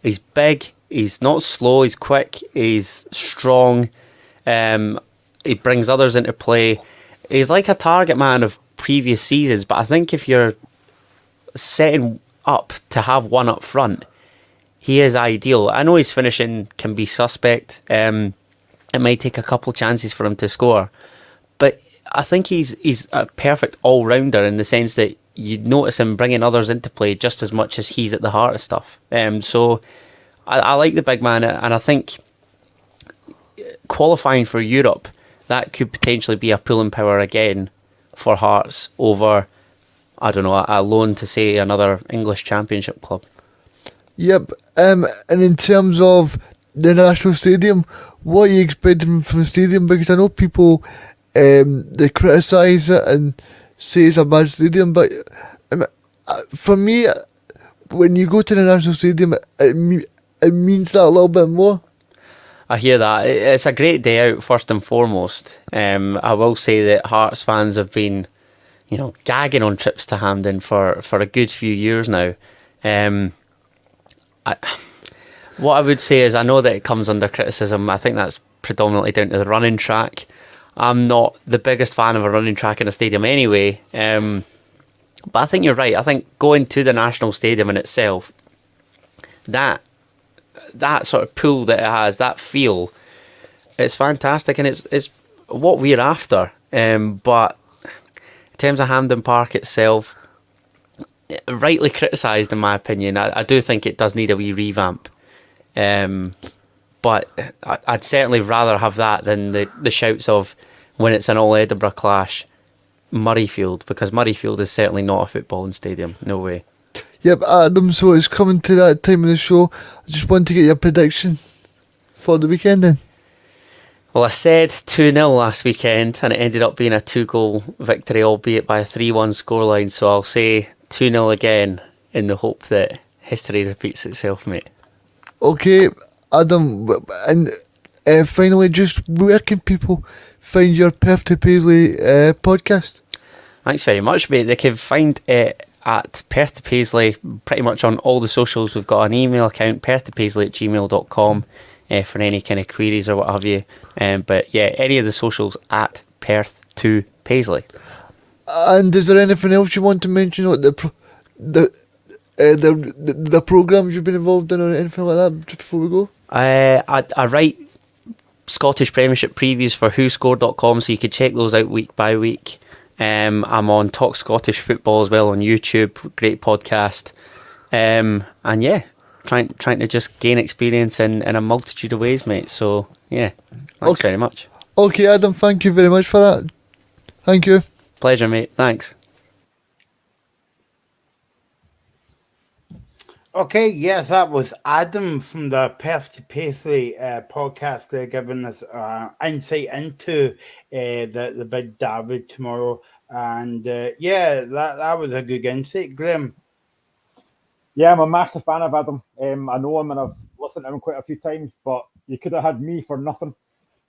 he's big, he's not slow, he's quick, he's strong, he brings others into play. He's like a target man of previous seasons, but I think if you're setting up to have one up front, he is ideal. I know his finishing can be suspect. It might take a couple chances for him to score, but I think he's a perfect all-rounder in the sense that you'd notice him bringing others into play just as much as he's at the heart of stuff. So I like the big man, and I think qualifying for Europe, that could potentially be a pulling power again for Hearts over, I don't know, a loan to, say, another English Championship club. Yep, and in terms of the National Stadium, what are you expecting from the stadium? Because I know people, they criticise it and say it's a bad stadium, but for me, when you go to the National Stadium, it means that a little bit more. I hear that. It's a great day out, first and foremost. I will say that Hearts fans have been, gagging on trips to Hampden for a good few years now. What I would say is, I know that it comes under criticism. I think that's predominantly down to the running track. I'm not the biggest fan of a running track in a stadium anyway. But I think you're right. I think going to the National Stadium in itself, that sort of pull that it has, that feel, it's fantastic, and it's what we're after. But in terms of Hampden Park itself, rightly criticised in my opinion. I do think it does need a wee revamp. But I'd certainly rather have that than the shouts of, when it's an all Edinburgh clash, Murrayfield, because Murrayfield is certainly not a footballing stadium. No way. Yep, Adam, so it's coming to that time of the show. I just want to get your prediction for the weekend then. Well, I said 2-0 last weekend, and it ended up being a 2-goal victory, albeit by a 3-1 scoreline. So I'll say 2-0 again in the hope that history repeats itself, mate. Okay, Adam, and finally, just where can people find your Perth to Paisley podcast? Thanks very much, mate. They can find it at Perth to Paisley pretty much on all the socials. We've got an email account, perthtopaisley@gmail.com, for any kind of queries or what have you. But yeah, any of the socials at Perth to Paisley. And is there anything else you want to mention? Like the programs you've been involved in or anything like that just before we go? I write Scottish Premiership previews for whoscored.com, so you can check those out week by week. I'm on Talk Scottish Football as well on YouTube. Great podcast. And yeah, trying to just gain experience in a multitude of ways, mate. So yeah, thanks very much. Okay, Adam, thank you very much for that. Thank you. Pleasure, mate. Thanks. Okay, yes, that was Adam from the Perth to Paisley podcast. They're giving us insight into the big derby tomorrow. And yeah, that was a good insight, Graham. Yeah, I'm a massive fan of Adam. I know him and I've listened to him quite a few times, but you could have had me for nothing.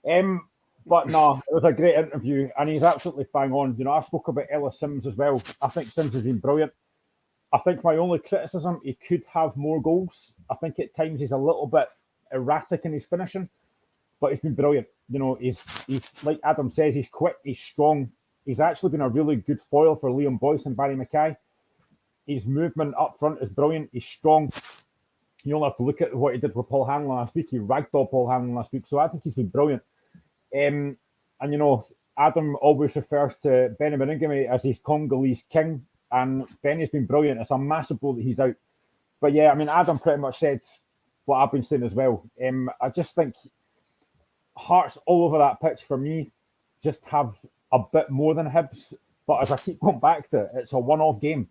But no, it was a great interview and he's absolutely bang on. You know, I spoke about Ellis Sims as well. I think Sims has been brilliant. I think my only criticism, he could have more goals. I think at times he's a little bit erratic in his finishing, but he's been brilliant. You know, he's like Adam says, he's quick, he's strong. He's actually been a really good foil for Liam Boyce and Barry Mackay. His movement up front is brilliant. He's strong. You only have to look at what he did with Paul Hanlon last week. He ragdolled Paul Hanlon last week. So I think he's been brilliant. And, you know, Adam always refers to Benny Maringame as his Congolese king. And Benny's been brilliant. It's a massive blow that he's out. But yeah, I mean, Adam pretty much said what I've been saying as well. I just think Hearts all over that pitch for me just have a bit more than Hibs. But as I keep going back to it, it's a one-off game.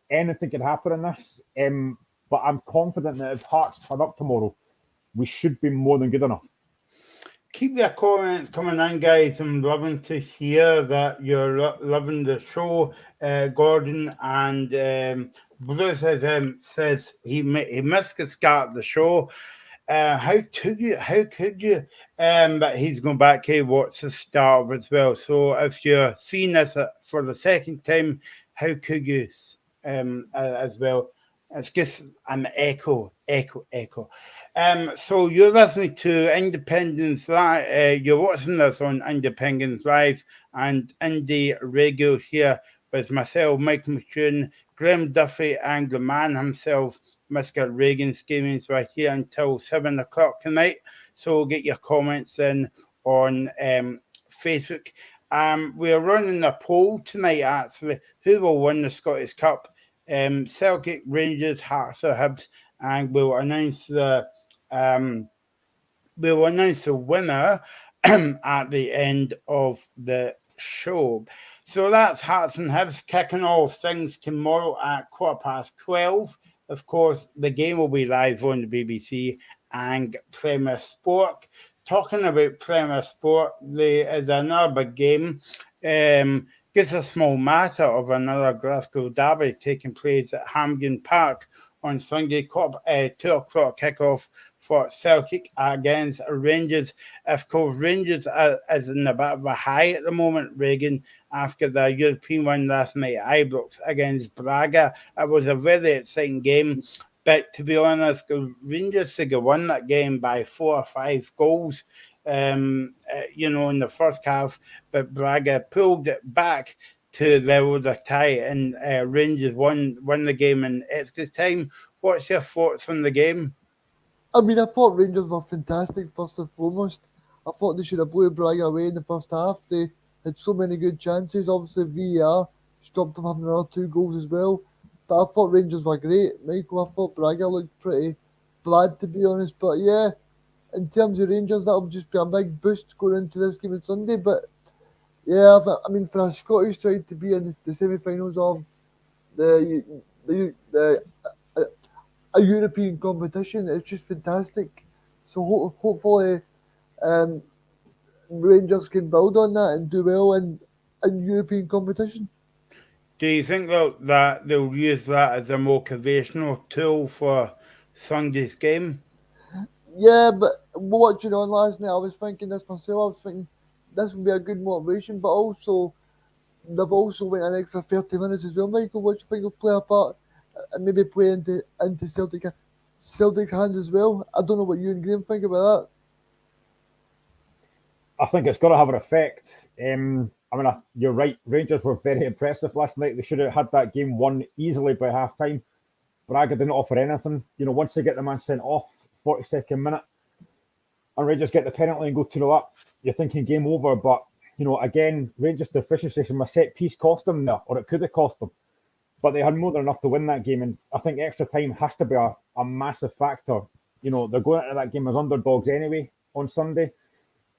Anything can happen in this. But I'm confident that if Hearts turn up tomorrow, we should be more than good enough. Keep your comments coming in, guys. I'm loving to hear that you're loving the show, Gordon. And Bruce says he missed the start of the show. How could you? But he's going back to watch the start as well. So if you're seeing this for the second time, how could you as well? It's just an echo. So you're listening to Independence Live. You're watching this on Independence Live and Indie Radio here with myself, Mike McCune, Graham Duffy, and the man himself, Mr. Reagan Scheming. So we're here until 7 o'clock tonight. So get your comments in on Facebook. We're running a poll tonight, actually. Who will win the Scottish Cup? Celtic, Rangers, Hearts, or Hibs, and we'll announce the winner at the end of the show. So that's Hearts and Hibs kicking off things tomorrow at 12:15. Of course, the game will be live on the BBC and Premier Sport. Talking about Premier Sport, there is another big game. It's a small matter of another Glasgow derby taking place at Hampden Park on Sunday, 2 o'clock kickoff for Celtic against Rangers. Of course, Rangers is in a bit of a high at the moment, Reagan, after the European win last night at Ibrox against Braga. It was a very exciting game. But to be honest, Rangers won that game by 4 or 5 goals. In the first half, but Braga pulled it back to level the tie, and Rangers won the game in extra time. What's your thoughts on the game? I mean, I thought Rangers were fantastic, first and foremost. I thought they should have blew Braga away in the first half. They had so many good chances. Obviously, VAR stopped them having another 2 goals as well. But I thought Rangers were great, Michael. I thought Braga looked pretty bad, to be honest. But yeah, in terms of Rangers, that'll just be a big boost going into this game on Sunday. But yeah, I mean, for a Scottish side to be in the semi-finals of the a European competition. It's just fantastic. So hopefully Rangers can build on that and do well in European competition. Do you think that they'll use that as a motivational tool for Sunday's game? Yeah, but watching on last night, I was thinking this myself. I was thinking this would be a good motivation, but also they've also went an extra 30 minutes as well. Michael, what do you think will play a part and maybe play into Celtic's hands as well? I don't know what you and Graham think about that. I think it's got to have an effect. You're right. Rangers were very impressive last night. They should have had that game won easily by half time. Braga didn't offer anything. Once they get the man sent off, 42nd minute, and Rangers get the penalty and go 2-0 up, you're thinking game over. But, again, Rangers' deficiency from a set piece cost them there, or it could have cost them. But they had more than enough to win that game. And I think extra time has to be a massive factor. They're going into that game as underdogs anyway on Sunday.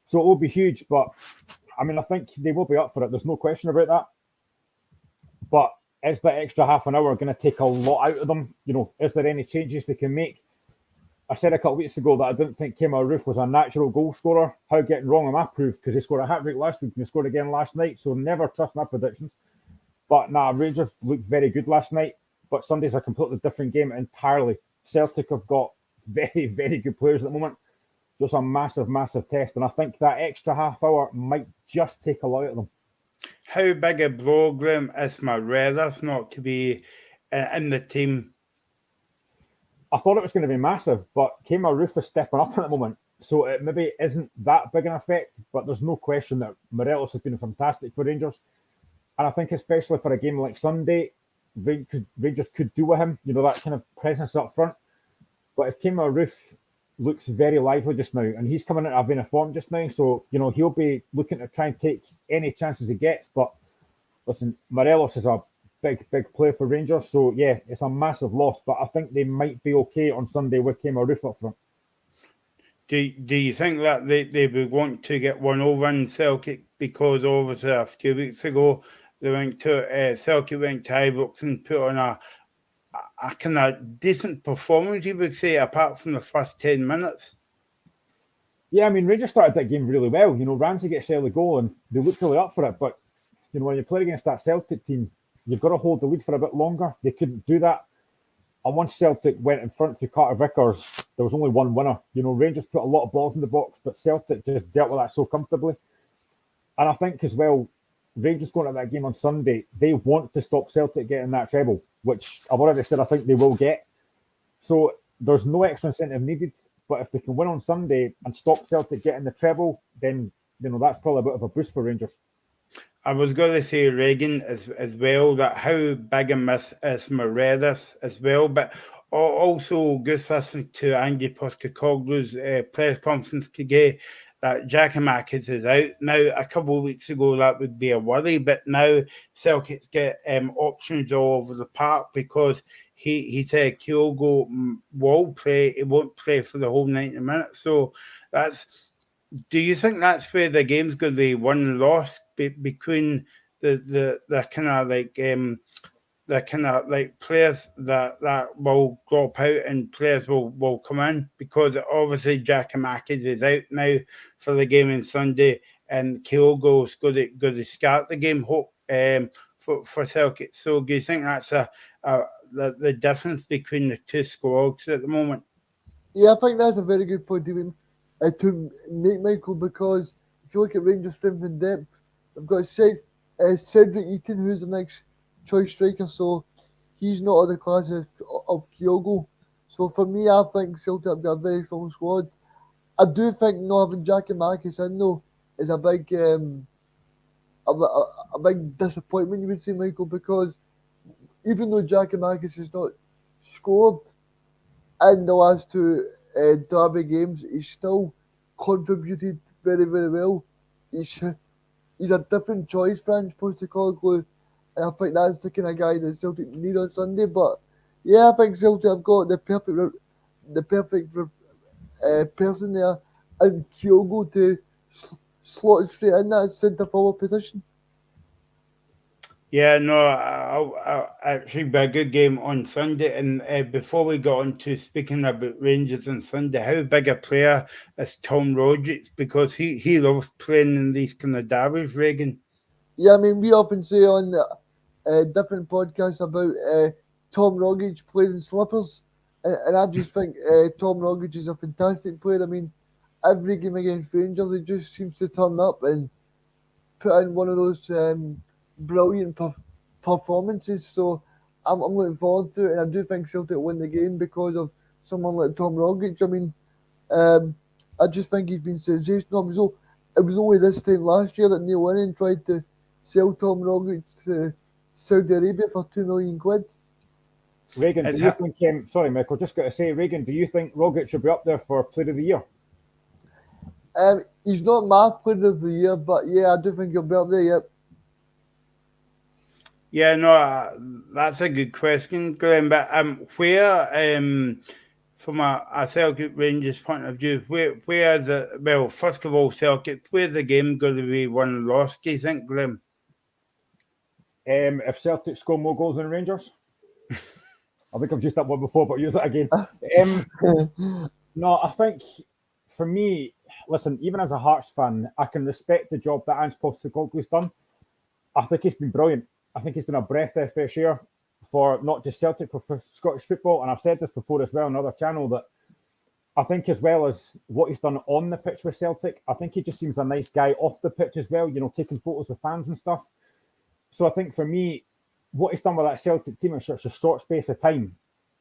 So it will be huge, but I think they will be up for it. There's no question about that. But is that extra half an hour going to take a lot out of them? Is there any changes they can make? I said a couple of weeks ago that I didn't think Kemar Roof was a natural goal scorer. How getting wrong on my proof, because he scored a hat-trick last week and he scored again last night, so never trust my predictions. But Rangers looked very good last night, but Sunday's a completely different game entirely. Celtic have got very, very good players at the moment. Just a massive, massive test. And I think that extra half hour might just take a lot out of them. How big a blow, Graham, is Morelos not to be in the team? I thought it was going to be massive, but Kemar Roof is stepping up at the moment. So it maybe isn't that big an effect, but there's no question that Morelos has been fantastic for Rangers. And I think especially for a game like Sunday, Rangers could do with him, that kind of presence up front. But if Kemar Roof looks very lively just now, and he's coming out of a vein of form just now, so he'll be looking to try and take any chances he gets. But listen, Morelos is a big player for Rangers, so yeah, it's a massive loss, but I think they might be okay on Sunday with Kemar Roof up front. Do you think that they would want to get one over in Celtic, because obviously a few weeks ago they went to Celtic went to Hibs and put on a kind of decent performance, you would say, apart from the first 10 minutes? Yeah, Rangers started that game really well. Ramsey gets early goal and they looked really up for it. But, when you play against that Celtic team, you've got to hold the lead for a bit longer. They couldn't do that. And once Celtic went in front through Carter Vickers, there was only one winner. Rangers put a lot of balls in the box, but Celtic just dealt with that so comfortably. And I think as well, Rangers going to that game on Sunday, they want to stop Celtic getting that treble, which I've already said I think they will get. So there's no extra incentive needed. But if they can win on Sunday and stop Celtic getting the treble, then that's probably a bit of a boost for Rangers. I was going to say Reagan as well, that how big a miss is Morelos as well, but also just listening to Andy Postecoglou's press conference today, that Giakoumakis is out. Now, a couple of weeks ago, that would be a worry, but now Celtic's get options all over the park, because he said Kyogo will play. He won't play for the whole 90 minutes. So do you think that's where the game's going to be won lost between the kind of like the kind of like players that will drop out and players will come in? Because obviously Giakoumakis is out now for the game on Sunday, and Kyogo's going to start the game for Celtic. So do you think that's the difference between the two squads at the moment? Yeah, I think that's a very good point to make, Michael, because if you look at Rangers' strength and depth, they've got Cedric Eaton, who's the next choice striker, so he's not of the class of Kyogo. So for me, I think Celtic have got a very strong squad. I do think not having Giakoumakis in though is a big disappointment, you would say, Michael, because even though Giakoumakis has not scored in the last two derby games, he's still contributed very, very well. He's a different choice for Ange Postecoglou, and I think that's the kind of guy that Celtic need on Sunday. But yeah, I think Celtic have got the perfect person there, and Kyogo to slot straight in that centre forward position. Yeah, no, actually be a good game on Sunday. And before we go on to speaking about Rangers on Sunday, how big a player is Tom Rogic? Because he loves playing in these kind of derbies, Reagan. Yeah, I mean, we often say on different podcasts about Tom Rogic plays in slippers, and I just think Tom Rogic is a fantastic player. I mean, every game against Rangers, he just seems to turn up and put in one of those brilliant performances. So I'm looking forward to it, and I do think Celtic will win the game because of someone like Tom Rogic. I mean, um, I just think he's been sensational. It was only this time last year that Neil Lennon tried to sell Tom Rogic to Saudi Arabia for £2 million. Reagan, do It's you ha- think? Sorry, Michael. Just got to say, Reagan, do you think Rogic should be up there for Player of the Year? He's not my player of the year, but yeah, I do think he'll be up there. Yep. Yeah, no, that's a good question, Glenn. But where from a Celtic Rangers point of view, first of all, Celtic, where's the game going to be won and lost? Do you think, Glenn? If Celtic score more goals than Rangers, I think I've used that one before, but use it again. No, I think for me, listen, even as a Hearts fan, I can respect the job that Ange Postecoglou's done. I think he's been brilliant. I think he's been a breath of fresh air for not just Celtic, but for Scottish football. And I've said this before as well on another channel that I think as well as what he's done on the pitch with Celtic, I think he just seems a nice guy off the pitch as well, taking photos with fans and stuff. So I think for me, what he's done with that Celtic team in such a short space of time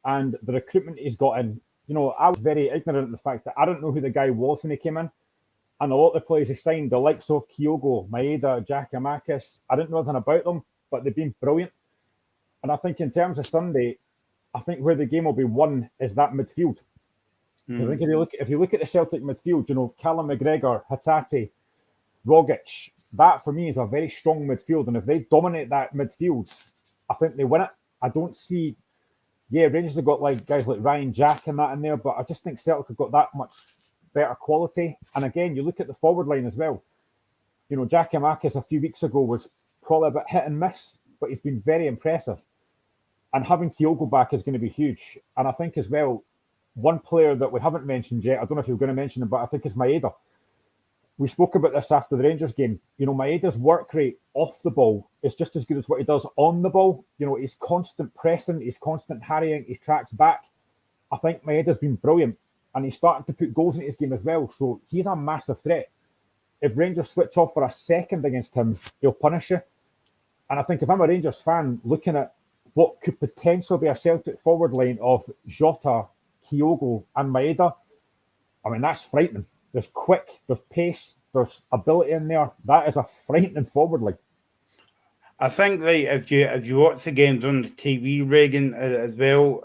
and the recruitment he's got in, I was very ignorant of the fact that I didn't know who the guy was when he came in. And a lot of the players he signed, the likes of Kyogo, Maeda, Giakoumakis, I didn't know anything about them, but they've been brilliant. And I think in terms of Sunday, I think where the game will be won is that midfield. I think if you look at the Celtic midfield, Callum McGregor, Hatate, Rogic, that for me is a very strong midfield. And if they dominate that midfield, I think they win it. I don't see, Rangers have got guys like Ryan Jack and that in there, but I just think Celtic have got that much better quality. And again, you look at the forward line as well. Giakoumakis a few weeks ago was probably a bit hit and miss, but he's been very impressive. And having Kyogo back is going to be huge. And I think as well, one player that we haven't mentioned yet, I don't know if you're going to mention him, but I think it's Maeda. We spoke about this after the Rangers game. Maeda's work rate off the ball is just as good as what he does on the ball. He's constant pressing, he's constant harrying, he tracks back. I think Maeda's been brilliant, and he's starting to put goals into his game as well. So he's a massive threat. If Rangers switch off for a second against him, he'll punish you. And I think if I'm a Rangers fan looking at what could potentially be a Celtic forward line of Jota, Kyogo and Maeda, I mean, that's frightening. There's quick, there's pace, there's ability in there. That is a frightening forward line. I think if you watch the games on the TV, Reagan, as well,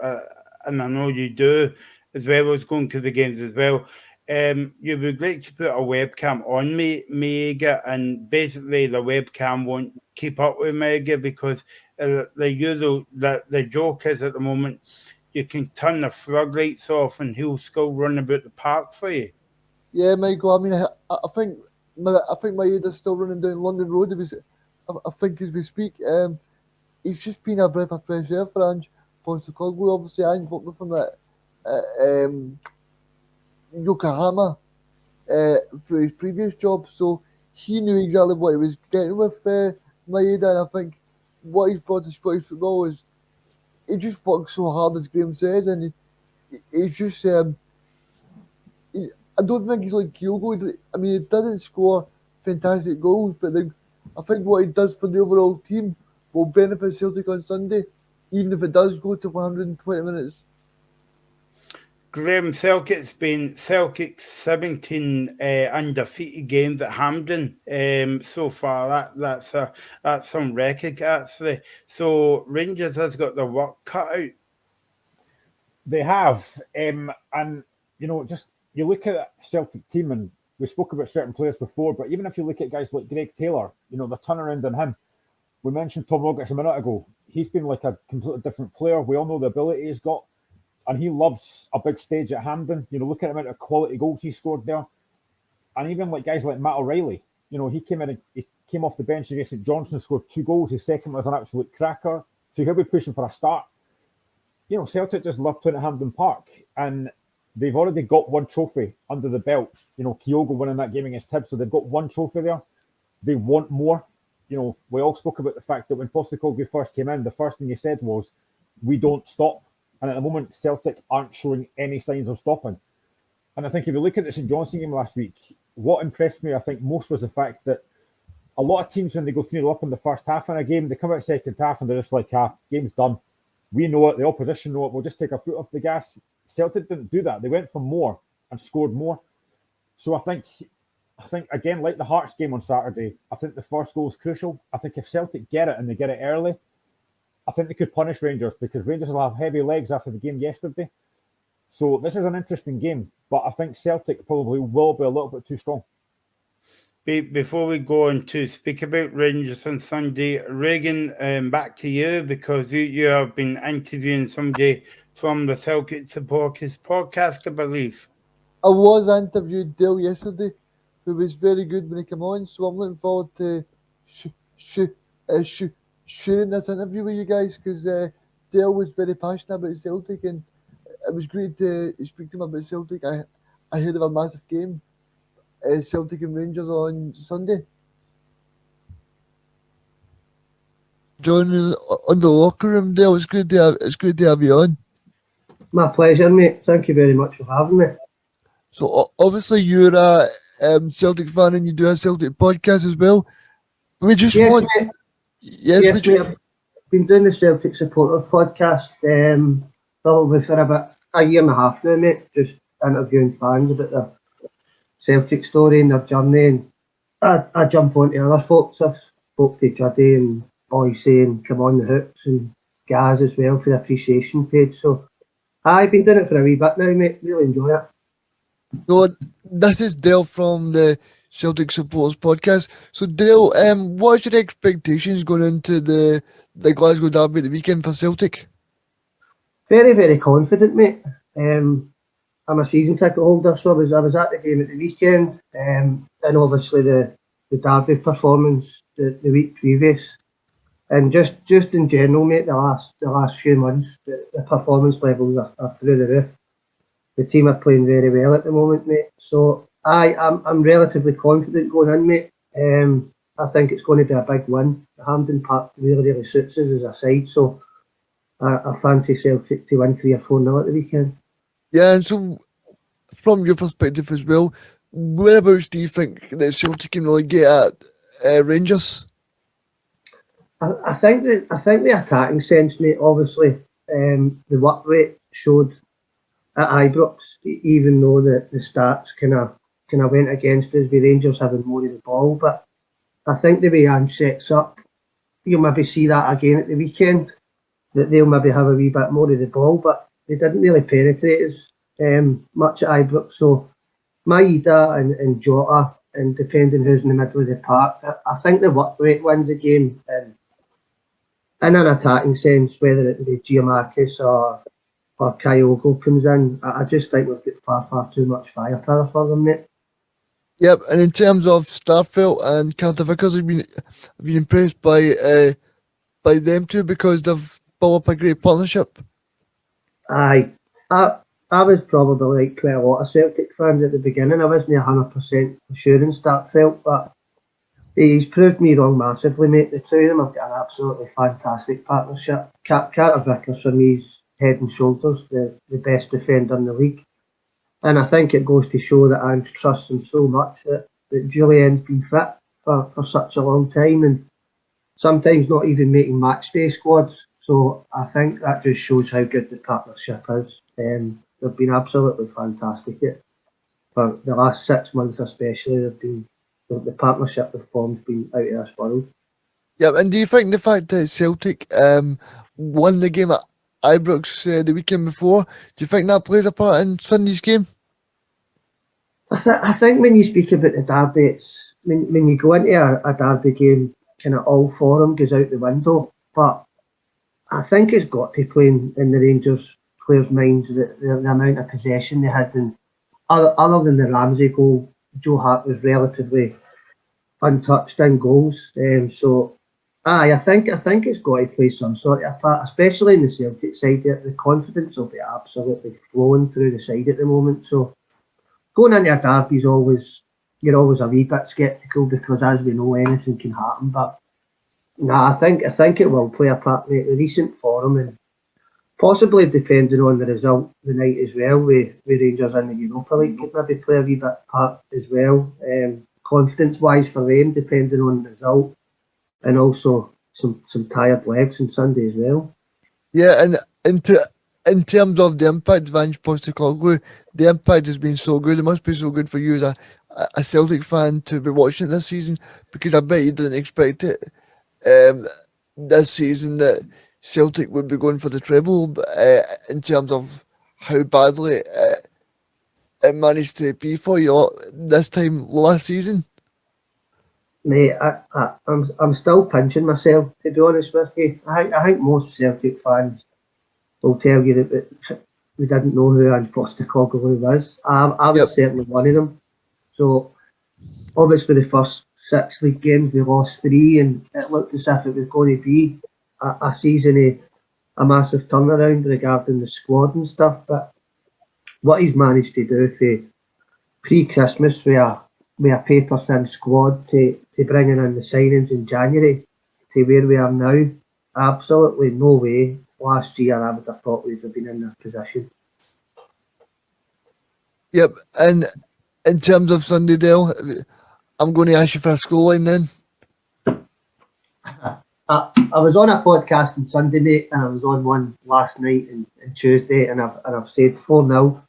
and I know you do, as well as going to the games as well, you would like to put a webcam on Maega, and basically the webcam won't keep up with Maega because the joke is at the moment you can turn the floodlights off and he'll still run about the park for you. Yeah, Michael. I mean, I think Maeda's still running down London Road. I think as we speak, he's just been a breath of fresh air for Ange Postecoglou. Obviously, Ange worked with him at Yokohama for his previous job, so he knew exactly what he was getting with Maeda. And I think what he's brought to Scottish football is he just works so hard, as Graham says, and he's just. I don't think he's like Kyogo. I mean, he doesn't score fantastic goals, but I think what he does for the overall team will benefit Celtic on Sunday, even if it does go to 120 minutes. Graham, Celtic's 17 undefeated games at Hampden so far. That's some record actually. So Rangers has got their work cut out. They have, and just you look at the Celtic team, and we spoke about certain players before, but even if you look at guys like Greg Taylor, the turnaround on him. We mentioned Tom Rogic a minute ago. He's been like a completely different player. We all know the ability he's got. And he loves a big stage at Hampden. Look at the amount of quality goals he scored there. And even like guys like Matt O'Reilly, he came off the bench against St Johnstone, scored 2 goals. His second was an absolute cracker. So he'll be pushing for a start. You know, Celtic just love playing at Hampden Park, and they've already got one trophy under the belt. You know, Kyogo winning that game against Hibs, so they've got one trophy there. They want more. You know, we all spoke about the fact that when Postecoglou first came in, the first thing he said was, we don't stop. And at the moment, Celtic aren't showing any signs of stopping. And I think if you look at the St Johnstone game last week, what impressed me, I think, most was the fact that a lot of teams, when they go 3-0 up in the first half in a game, they come out second half and they're just like, game's done. We know it, the opposition know it, we'll just take our foot off the gas. Celtic didn't do that. They went for more and scored more. So I think again, like the Hearts game on Saturday, I think the first goal is crucial. I think if Celtic get it and they get it early, I think they could punish Rangers, because Rangers will have heavy legs after the game yesterday. So this is an interesting game, but I think Celtic probably will be a little bit too strong. Before we go on to speak about Rangers on Sunday, Reagan, back to you, because you have been interviewing somebody from the Celtic Supporters podcast, I believe. I was interviewed Dale yesterday, who was very good when he came on. So I'm looking forward to sharing this interview with you guys, because Dale was very passionate about Celtic, and it was great to speak to him about Celtic ahead of a massive game, Celtic and Rangers on Sunday. John, on the locker room, Dale, it's great to have you on. My pleasure, mate. Thank you very much for having me. So obviously you're a Celtic fan and you do a Celtic podcast as well. We just want... Mate. Yes, mate. I've been doing the Celtic Supporters podcast probably for about a year and a half now, mate. Just interviewing fans about their Celtic story and their journey. And I jump on to other folks. I've spoke to Juddy and Boyce and Come On the Hooks and Gaz as well for the appreciation page. So I've been doing it for a wee bit now, mate. Really enjoy it. So this is Dale from the Celtic Supporters podcast. So Dale, what's your expectations going into the Glasgow derby at the weekend for Celtic? Very, very confident, mate. I'm a season ticket holder, so I was at the game at the weekend, and obviously the derby performance the week previous, and just in general, mate, the last few months, the performance levels are through the roof. The team are playing very well at the moment, mate. So I'm relatively confident going in, mate. I think it's going to be a big win. The Hampden Park really suits us as a side, so I fancy Celtic to win 3 or 4-0 at the weekend. Yeah, and so from your perspective as well, whereabouts do you think that Celtic can really get at Rangers? I think the attacking sense, mate. Obviously, the work rate showed at Ibrox, even though the stats kind of went against us, with Rangers having more of the ball. But I think the way Ange sets up, you'll maybe see that again at the weekend, that they'll maybe have a wee bit more of the ball, but they didn't really penetrate us much at Ibrox. So Maeda and Jota, and depending who's in the middle of the park, I think the work rate wins the game. In an attacking sense, whether it be Giamakis or Kyogo comes in, I just think we've got far too much firepower for them, mate. Yep, and in terms of Starfelt and Carter Vickers, I've been impressed by them too, because they've built up a great partnership. Aye, I was probably like quite a lot of Celtic fans at the beginning. I wasn't 100% sure in Starfelt, but he's proved me wrong massively, mate. The two of them have got an absolutely fantastic partnership. Carter Vickers, for me, is head and shoulders the best defender in the league. And I think it goes to show that Ange trusts him so much that Julien's been fit for such a long time, and sometimes not even making match day squads. So I think that just shows how good the partnership is. They've been absolutely fantastic for the last 6 months, especially. The partnership they've formed has been out of this world. Yeah, and do you think the fact that Celtic won the game at Ibrox the weekend before, do you think that plays a part in Sunday's game? I think when you speak about the derby, it's when you go into a derby game, kind of all form goes out the window. But I think it's got to play in the Rangers players' minds that the amount of possession they had, and other than the Ramsey goal, Joe Hart was relatively untouched in goals. So I think it's got to play some sort of part, especially in the Celtic side. The confidence will be absolutely flowing through the side at the moment. So going into a derby is you're always a wee bit sceptical because, as we know, anything can happen. But I think it will play a part. Mate. The recent form and possibly depending on the result the night as well, with Rangers in the Europa League could maybe play a wee bit part as well. Confidence wise for them, depending on the result, and also some tired legs on Sunday as well. Yeah, and in terms of the impact, Vange Postecoglou, the impact has been so good. It must be so good for you as a Celtic fan to be watching this season, because I bet you didn't expect it this season that Celtic would be going for the treble in terms of how badly it managed to be for you this time last season. Mate, I'm still pinching myself, to be honest with you. I think most Celtic fans will tell you that we didn't know who Ange Postecoglou was. I was certainly one of them. So obviously the first 6 league games we lost 3, and it looked as if it was going to be a season of a massive turnaround regarding the squad and stuff. But what he's managed to do for pre-Christmas with a paper-thin squad to bringing in the signings in January to where we are now, absolutely no way. Last year I would have thought we'd have been in that position. Yep, and in terms of Sunday, Dale, I'm going to ask you for a scoreline then. I was on a podcast on Sunday, mate, and I was on one last night and Tuesday, and I've said 4-0.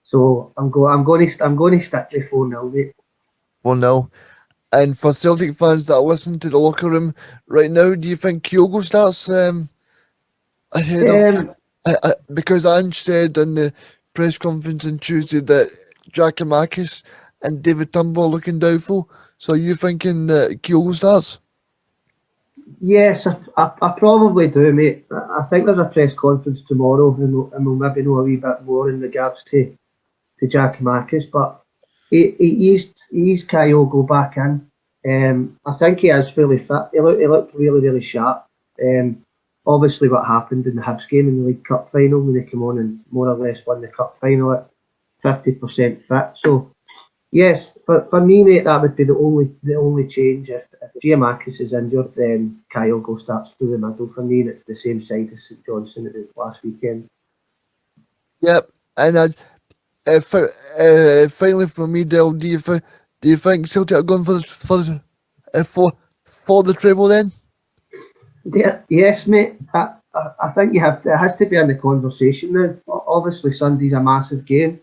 So I'm going to stick with 4-0, mate. 4-0. And for Celtic fans that listen to the locker room right now, do you think Kyogo starts ahead of? Because Ange said in the press conference on Tuesday that Giakoumakis and David Turnbull are looking doubtful. So are you thinking that Kyogo starts? Yes, I probably do, mate. I think there's a press conference tomorrow, and we'll maybe know a wee bit more in regards to Giakoumakis, but he eased Kyogo back in. I think he is fully fit. He looked really, really sharp. Obviously what happened in the Hibs game in the League Cup final when they came on and more or less won the Cup final at 50% fit. So yes, for me, mate, that would be the only change. If Giakoumakis is injured, then Kyogo starts through the middle for me, and it's the same side as St Johnstone it did last weekend. Yep, and finally from me, Dale, do you think Celtic are going for the treble then? Yeah, yes, mate. I think it has to be in the conversation now. Obviously, Sunday's a massive game.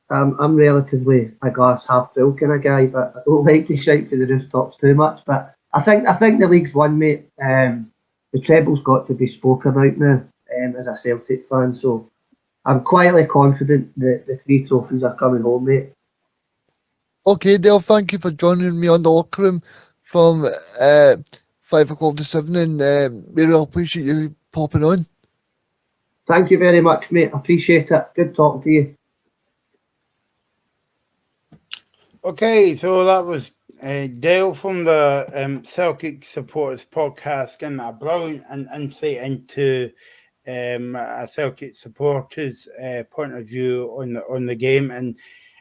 I'm relatively a glass half full kind of guy, but I don't like to shout for the rooftops too much. But I think the league's won, mate. The treble's got to be spoken about now as a Celtic fan. So I'm quietly confident that the 3 trophies are coming home, mate. Okay, Dale, thank you for joining me on the locker room from 5 o'clock to 7, and we really appreciate you popping on. Thank you very much, mate. I appreciate it. Good talking to you. Okay, so that was Dale from the Celtic Supporters Podcast, and a brilliant insight into a Celtic supporters' point of view on the game. And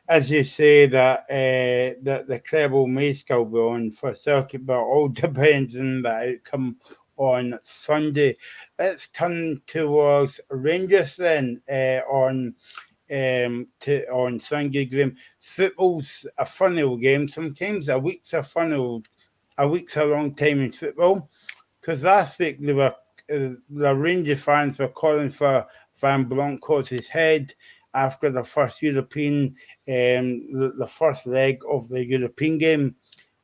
as you say, that the treble may still be on for Celtic, but all depends on the outcome on Sunday. Let's turn towards Rangers then on Sunday, Graham. Football's a funny old game. Sometimes a week's a long time in football. Because last week the Rangers fans were calling for Van Bronckhorst's head after the first European, the first leg of the European game.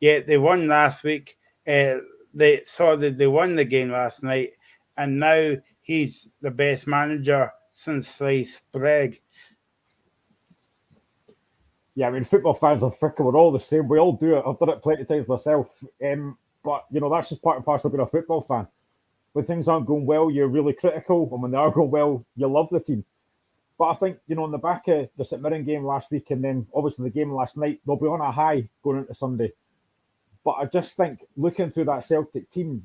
Yet they won last week. They won the game last night, and now he's the best manager since Slice Breg. Yeah, I mean, football fans are fickle. We're all the same. We all do it. I've done it plenty of times myself. But, that's just part and parcel of being a football fan. When things aren't going well, you're really critical. And when they are going well, you love the team. But I think, on the back of the St Mirren game last week and then obviously the game last night, they'll be on a high going into Sunday. But I just think looking through that Celtic team,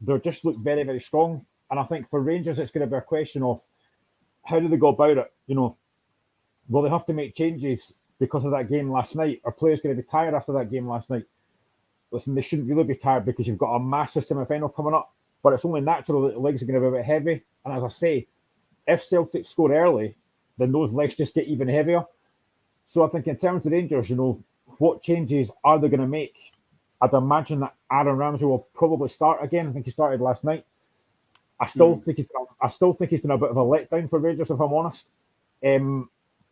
they just look very, very strong. And I think for Rangers, it's going to be a question of how do they go about it? Will they have to make changes because of that game last night? Are players going to be tired after that game last night? Listen, they shouldn't really be tired because you've got a massive semi-final coming up. But it's only natural that the legs are going to be a bit heavy. And as I say, if Celtic score early, then those legs just get even heavier. So I think in terms of Rangers, what changes are they going to make? I'd imagine that Aaron Ramsey will probably start again. I think he started last night. I still think he's been a bit of a letdown for Rangers, if I'm honest.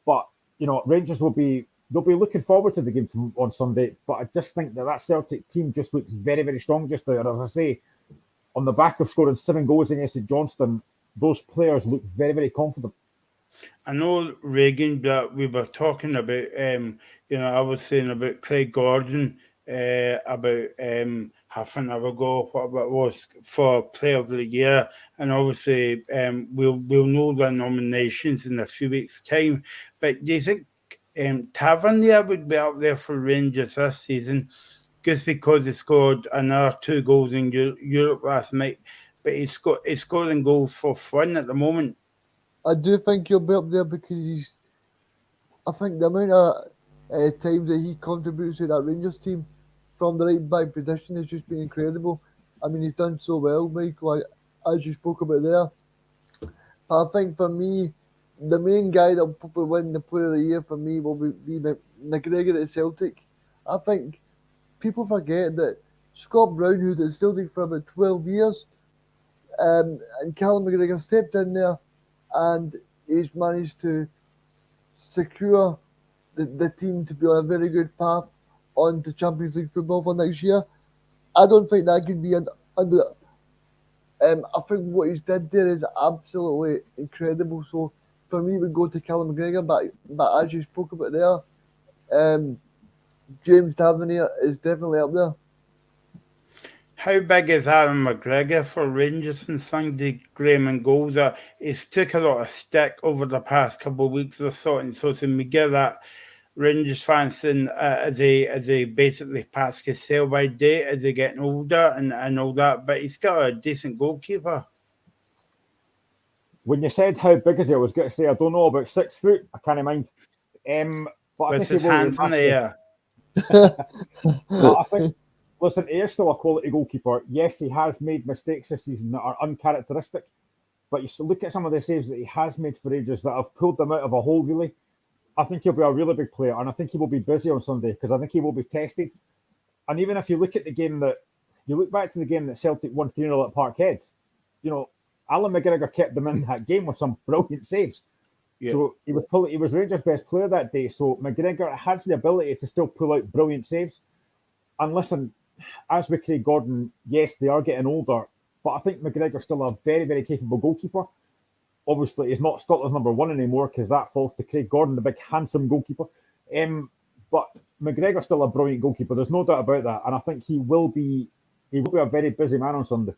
But Rangers they'll be looking forward to the game on Sunday. But I just think that Celtic team just looks very, very strong just there. And as I say, on the back of scoring 7 goals against St Johnstone, those players look very, very confident. I know, Reagan, that we were talking about, I was saying about Craig Gordon about half an hour ago, what it was for Player of the Year. And obviously, we'll know the nominations in a few weeks' time. But do you think Tavernier would be up there for Rangers this season? Just because he scored another 2 goals in Europe last night, but he's scoring goals for fun at the moment. I do think he'll be up there because I think the amount of times that he contributes to that Rangers team from the right back position has just been incredible. I mean, he's done so well, Michael, as you spoke about there. I think for me, the main guy that will probably win the Player of the Year for me will be McGregor at Celtic. I think people forget that Scott Brown, who's at Celtic for about 12 years, and Callum McGregor stepped in there and he's managed to secure the team to be on a very good path on to Champions League football for next year. I don't think that can be under. I think what he's did there is absolutely incredible. So for me, we go to Callum McGregor, but as you spoke about there, James Tavernier is definitely up there. How big is Aaron McGregor for Rangers on Sunday, Graham, and goals? He's took a lot of stick over the past couple of weeks, I thought, and so we get that Rangers fans in as they basically pass his sell by date as they getting older and all that, but he's got a decent goalkeeper. When you said how big is he, I was going to say I don't know, about 6 foot. I can't mind. But I With think his hands in the air. I think. Listen, he is still a quality goalkeeper. Yes, he has made mistakes this season that are uncharacteristic, but you look at some of the saves that he has made for Rangers that have pulled them out of a hole, really. I think he'll be a really big player, and I think he will be busy on Sunday because I think he will be tested. And even if you look at the game you look back to the game that Celtic won 3-0 at Parkhead, Alan McGregor kept them in that game with some brilliant saves. Yeah. So he was Rangers' best player that day. So McGregor has the ability to still pull out brilliant saves. And listen, as with Craig Gordon, yes, they are getting older, but I think McGregor's still a very, very capable goalkeeper. Obviously, he's not Scotland's number 1 anymore because that falls to Craig Gordon, the big, handsome goalkeeper. But McGregor's still a brilliant goalkeeper. There's no doubt about that. And I think he will be a very busy man on Sunday.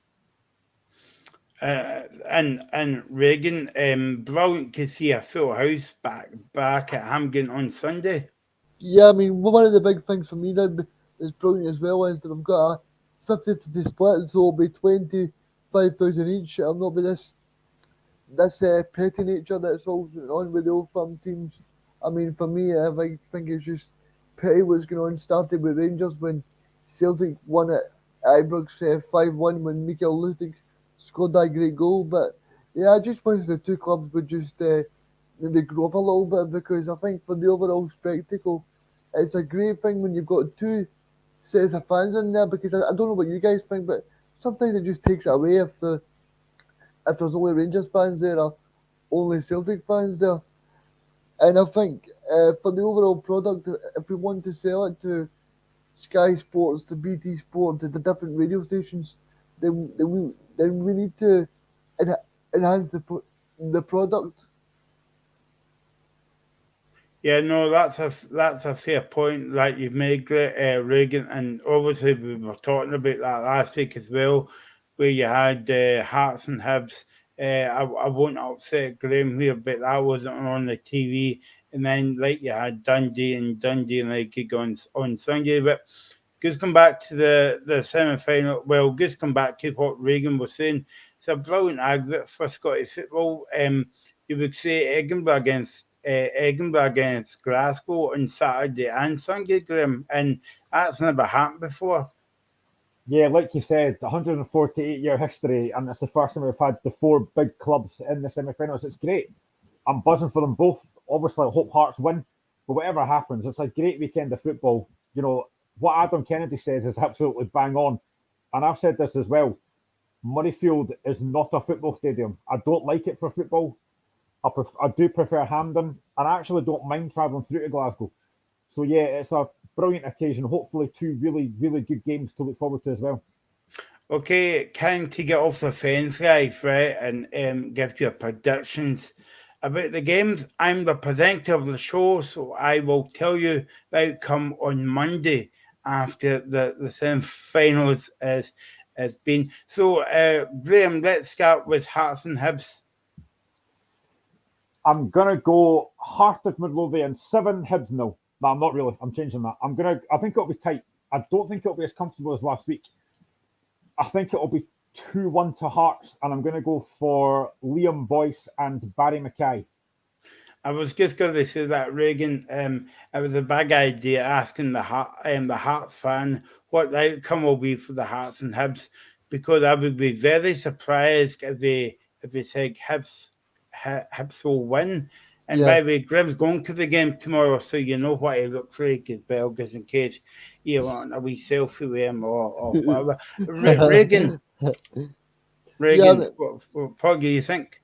And Reagan, brilliant to see a full house back at Hampden on Sunday. Yeah, I mean, one of the big things for me that is brilliant as well is that we've got a 50-50 split, so it'll be 25,000 each. It'll not be this petty nature that's all on with the old firm teams. I mean, for me, I think it's just petty what's going on. Started with Rangers when Celtic won at Ibrox 5-1 when Mikael Lustig scored that great goal. But yeah, I just wish the two clubs would just maybe grow up a little bit, because I think for the overall spectacle, it's a great thing when you've got two sets of fans in there, because I don't know what you guys think, but sometimes it just takes it away if there's only Rangers fans there or only Celtic fans there. And I think for the overall product, if we want to sell it to Sky Sports, to BT Sport, to the different radio stations, then we need to enhance the product. Yeah, no, that's a fair point, like you've made, Reagan, and obviously we were talking about that last week as well, where you had Hearts and Hibs. I won't upset Graham here, but that wasn't on the TV. And then, like, you had Dundee and Dundee and like on Sunday. But Just come back to the semi-final. Well, just come back to what Reagan was saying. It's a brilliant advert for Scottish football. You would say Edinburgh against Glasgow on Saturday and Sunday, Graham, and that's never happened before. Yeah, like you said, 148-year history, and it's the first time we've had the 4 big clubs in the semi-finals. It's great. I'm buzzing for them both. Obviously, I hope Hearts win, but whatever happens, it's a great weekend of football. You know, what Adam Kennedy says is absolutely bang on, and I've said this as well. Murrayfield is not a football stadium. I don't like it for football. I do prefer Hampden, and I actually don't mind travelling through to Glasgow. So yeah, it's a brilliant occasion. Hopefully 2 really, really good games to look forward to as well. Okay, time to get off the fence, guys, right, and give your predictions about the games. I'm the presenter of the show, so I will tell you the outcome on Monday after the semi-finals has been. So, Graham, let's start with Hearts and Hibs. I'm gonna go Heart of Midlothian 7, Hibs 0. No, I'm not really. I'm changing that. I think it'll be tight. I don't think it'll be as comfortable as last week. I think it'll be 2-1 to Hearts, and I'm gonna go for Liam Boyce and Barry Mackay. I was just going to say that, Reagan. It was a big idea asking the Hearts fan what the outcome will be for the Hearts and Hibs, because I would be very surprised if they said Hibs will win. And by the way, Graham's going to the game tomorrow, so you know what he looks like as well, just in case you want a wee selfie with him or whatever. Reagan, what do you think?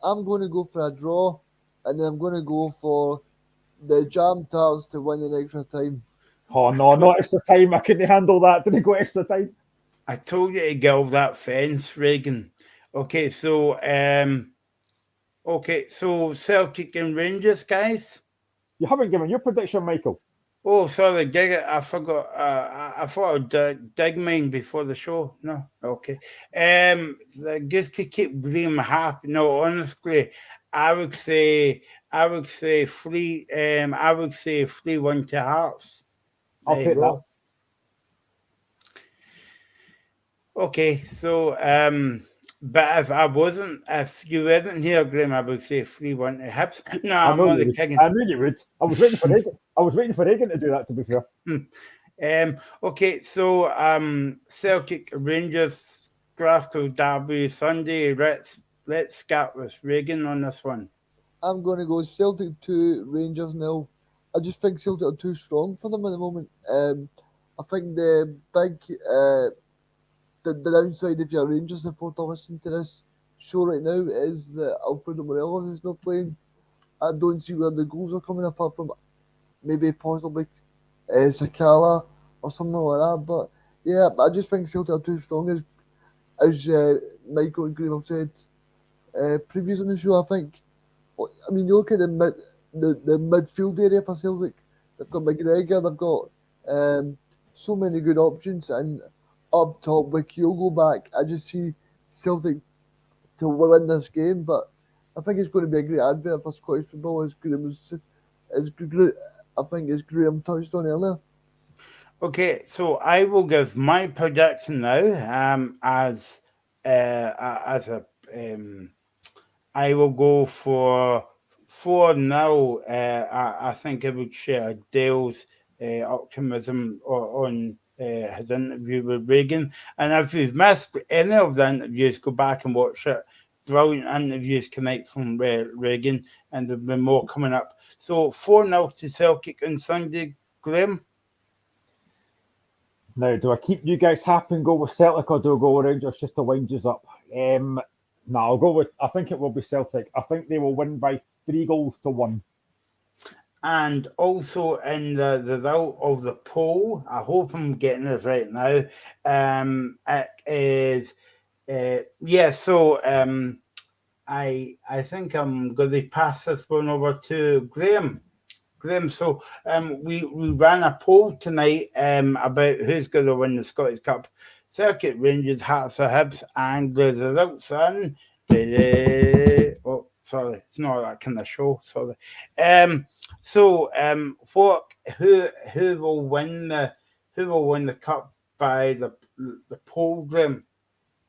I'm going to go for a draw, and then I'm going to go for the Jam Tarts to win in extra time. Oh no, not extra time. I couldn't handle that. Didn't go extra time. I told you to get off that fence, Reagan. Okay, so Celtic and Rangers, guys. You haven't given your prediction, Michael. Oh, sorry, dig it. I forgot. I thought I'd dig mine before the show. No, okay. Just to keep Graham happy. No, honestly, I would say 3-1 to Hearts. I'll take that. Okay, so but if you weren't here, Graham, I would say 3-1 to Hibs. No, I'm only kidding. I knew you would. I was waiting for Egan. I was waiting for Egan to do that, to be fair. Okay, so Celtic Rangers Glasgow Derby Sunday. Let's start with Reagan on this one. I'm going to go Celtic 2, Rangers 0. I just think Celtic are too strong for them at the moment. I think the big the downside if you're a Rangers supporter listening to this show right now is that Alfredo Morelos is not playing. I don't see where the goals are coming apart from maybe possibly Sakala or something like that. But yeah, I just think Celtic are too strong as Michael and Graham have said previous on the show. I think. I mean, you look at the midfield area for Celtic. They've got McGregor. They've got so many good options, and up top with Kyogo back, I just see Celtic to win this game. But I think it's going to be a great advert for Scottish football, as Graham touched on earlier. Okay, so I will give my prediction now. I will go for 4-0. I think I would share Dale's optimism on his interview with Reagan. And if you've missed any of the interviews, go back and watch it. Brilliant interviews tonight from Reagan, and there'll be more coming up. So 4-0 to Celtic on Sunday, Graham. Now, do I keep you guys happy and go with Celtic, or do I go with Rangers just to wind you up? No, I'll go with. I think it will be Celtic. I think they will win by 3-1. And also in the result of the poll, I hope I'm getting it right now. It is, I think I'm going to pass this one over to Graham. So we ran a poll tonight about who's going to win the Scottish Cup. Celtic, Rangers, Hearts or Hibs, and the results in. Oh, sorry, it's not that kind of show. Sorry. Who will win who will win the cup by the poll, Graham?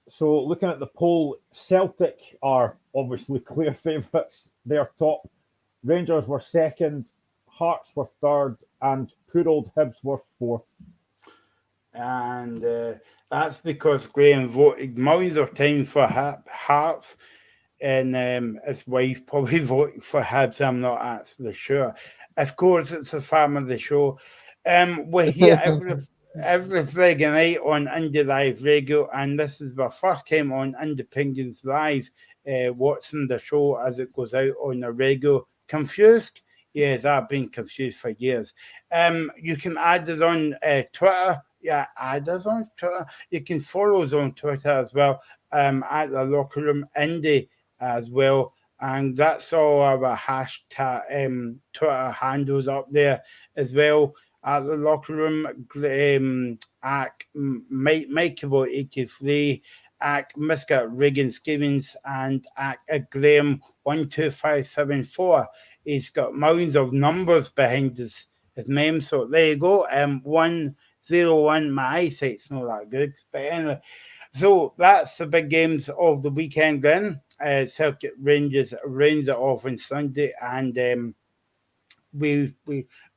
So looking at the poll, Celtic are obviously clear favourites. They're top. Rangers were second, Hearts were third, and poor old Hibs were fourth. And that's because Graham voted millions of times for Hearts, and his wife probably voted for Hibs. I'm not actually sure. Of course, it's a family show. We're here every Friday night on Indie Live Radio, and this is my first time on Independence Live, watching the show as it goes out on the radio. Confused? Yes, I've been confused for years. You can add us on Twitter. Yeah, add us on Twitter. You can follow us on Twitter as well, at the Locker Room Indie as well. And that's all our hashtag Twitter handles up there as well. At the Locker Room, at Mikeable83, at Mr. Regan Stevens, and at Graham12574. He's got millions of numbers behind his name, so there you go. 101. My eyesight's not that good, but anyway. So that's the big games of the weekend then. Celtic Rangers it off on Sunday, and we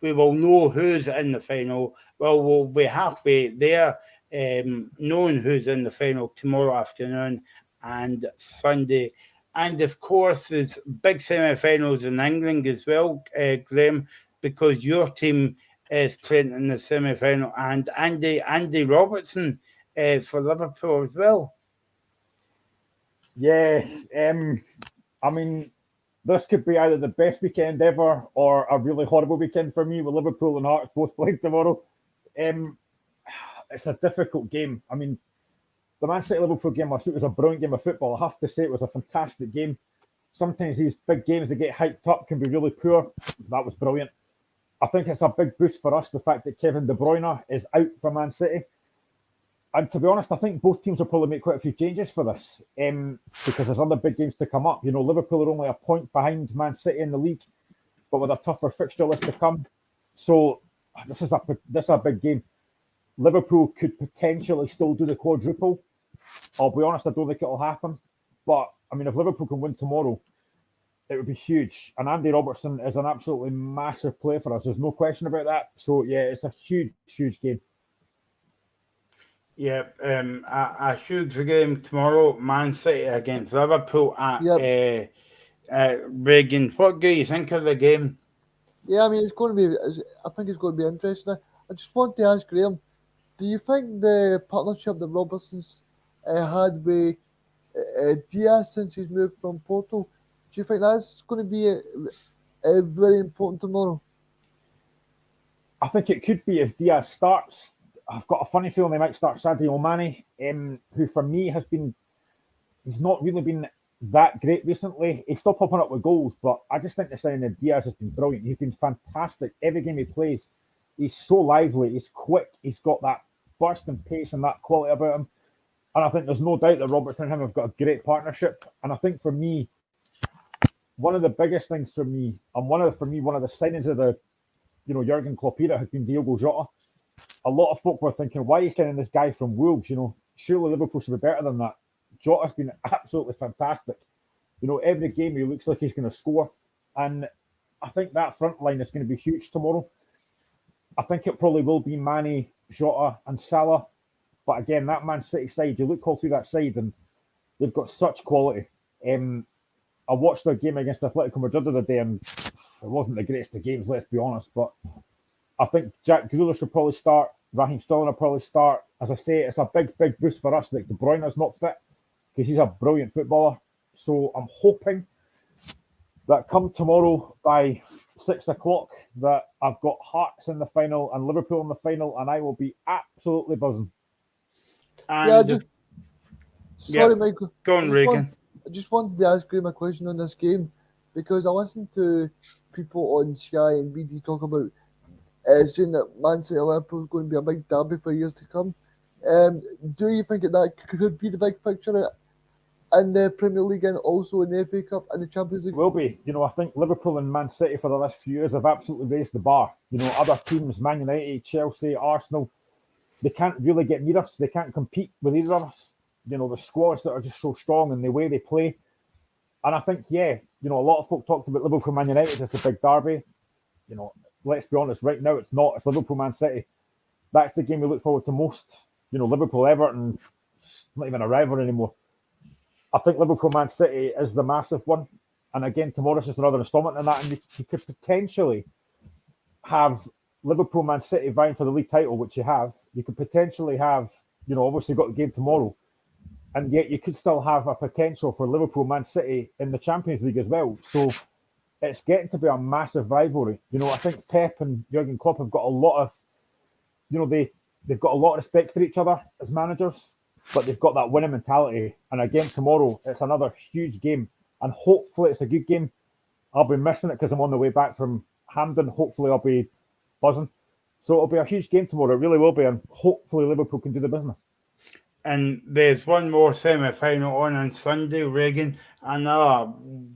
will know who's in the final. Well, we'll be halfway there, knowing who's in the final tomorrow afternoon and Sunday. And of course, there's big semi-finals in England as well, Graham, because your team is playing in the semi-final, and Andy Robertson for Liverpool as well. Yeah, I mean, this could be either the best weekend ever or a really horrible weekend for me with Liverpool and Hearts both playing tomorrow. It's a difficult game. I mean, the Man City Liverpool game last week was a brilliant game of football. I have to say it was a fantastic game. Sometimes these big games that get hyped up can be really poor. That was brilliant. I think it's a big boost for us, the fact that Kevin De Bruyne is out for Man City. And to be honest, I think both teams will probably make quite a few changes for this, because there's other big games to come up. You know, Liverpool are only a point behind Man City in the league, but with a tougher fixture list to come. So this is a big game. Liverpool could potentially still do the quadruple. I'll be honest, I don't think it'll happen. But, I mean, if Liverpool can win tomorrow, it would be huge. And Andy Robertson is an absolutely massive player for us. There's no question about that. So, yeah, it's a huge, huge game. Yeah, a huge game tomorrow. Man City against Liverpool at Regan. What do you think of the game? Yeah, I mean, I think it's going to be interesting. I just want to ask Graham, do you think the partnership that Robertson's had with Diaz since he's moved from Porto, do you think that's going to be very important tomorrow? I think it could be if Diaz starts. I've got a funny feeling they might start Sadio Mane, who for me he's not really been that great recently. He's still popping up with goals, but I just think the signing of Diaz has been brilliant. He's been fantastic. Every game he plays, he's so lively, he's quick, he's got that burst and pace and that quality about him. And I think there's no doubt that Robertson and him have got a great partnership. And I think for me, one of the biggest things for me, and one of the signings of the, Jurgen Klopp era has been Diogo Jota. A lot of folk were thinking, why are you signing this guy from Wolves? Surely Liverpool should be better than that. Jota's been absolutely fantastic. Every game he looks like he's going to score. And I think that front line is going to be huge tomorrow. I think it probably will be Mane, Jota and Salah. But again, that Man City side, you look all through that side and they've got such quality. I watched their game against Atletico Madrid the other day and it wasn't the greatest of games, let's be honest. But I think Jack Grealish should probably start. Raheem Sterling will probably start. As I say, it's a big, big boost for us that De Bruyne is not fit because he's a brilliant footballer. So I'm hoping that come tomorrow by 6 o'clock that I've got Hearts in the final and Liverpool in the final, and I will be absolutely buzzing. And sorry, Michael. Go on, Regan. I just wanted to ask Graham a question on this game because I listened to people on Sky and BT talk about saying that Man City Liverpool is going to be a big derby for years to come. Do you think that could be the big picture in the Premier League and also in the FA Cup and the Champions League? It will be. I think Liverpool and Man City for the last few years have absolutely raised the bar. Other teams, Man United, Chelsea, Arsenal, they can't really get near us. They can't compete with either of us. You know, the squads that are just so strong and the way they play. And I think, yeah, you know, a lot of folk talked about Liverpool Man United as a big derby. You know, let's be honest, right now it's not. It's Liverpool Man City. That's the game we look forward to most. You know, Liverpool Everton, it's not even a rivalry anymore. I think Liverpool Man City is the massive one. And again, tomorrow's just another installment in that. And you could potentially have Liverpool Man City vying for the league title, which you have. You could potentially have, you know, obviously got the game tomorrow. And yet you could still have a potential for Liverpool Man City in the Champions League as well. So it's getting to be a massive rivalry. You know, I think Pep and Jurgen Klopp have got a lot of, you know, they've got a lot of respect for each other as managers, but they've got that winning mentality. And again, tomorrow, it's another huge game. And hopefully it's a good game. I'll be missing it because I'm on the way back from Hampden. Hopefully I'll be buzzing. So it'll be a huge game tomorrow. It really will be. And hopefully Liverpool can do the business. And there's one more semi-final on Sunday, Reagan. Another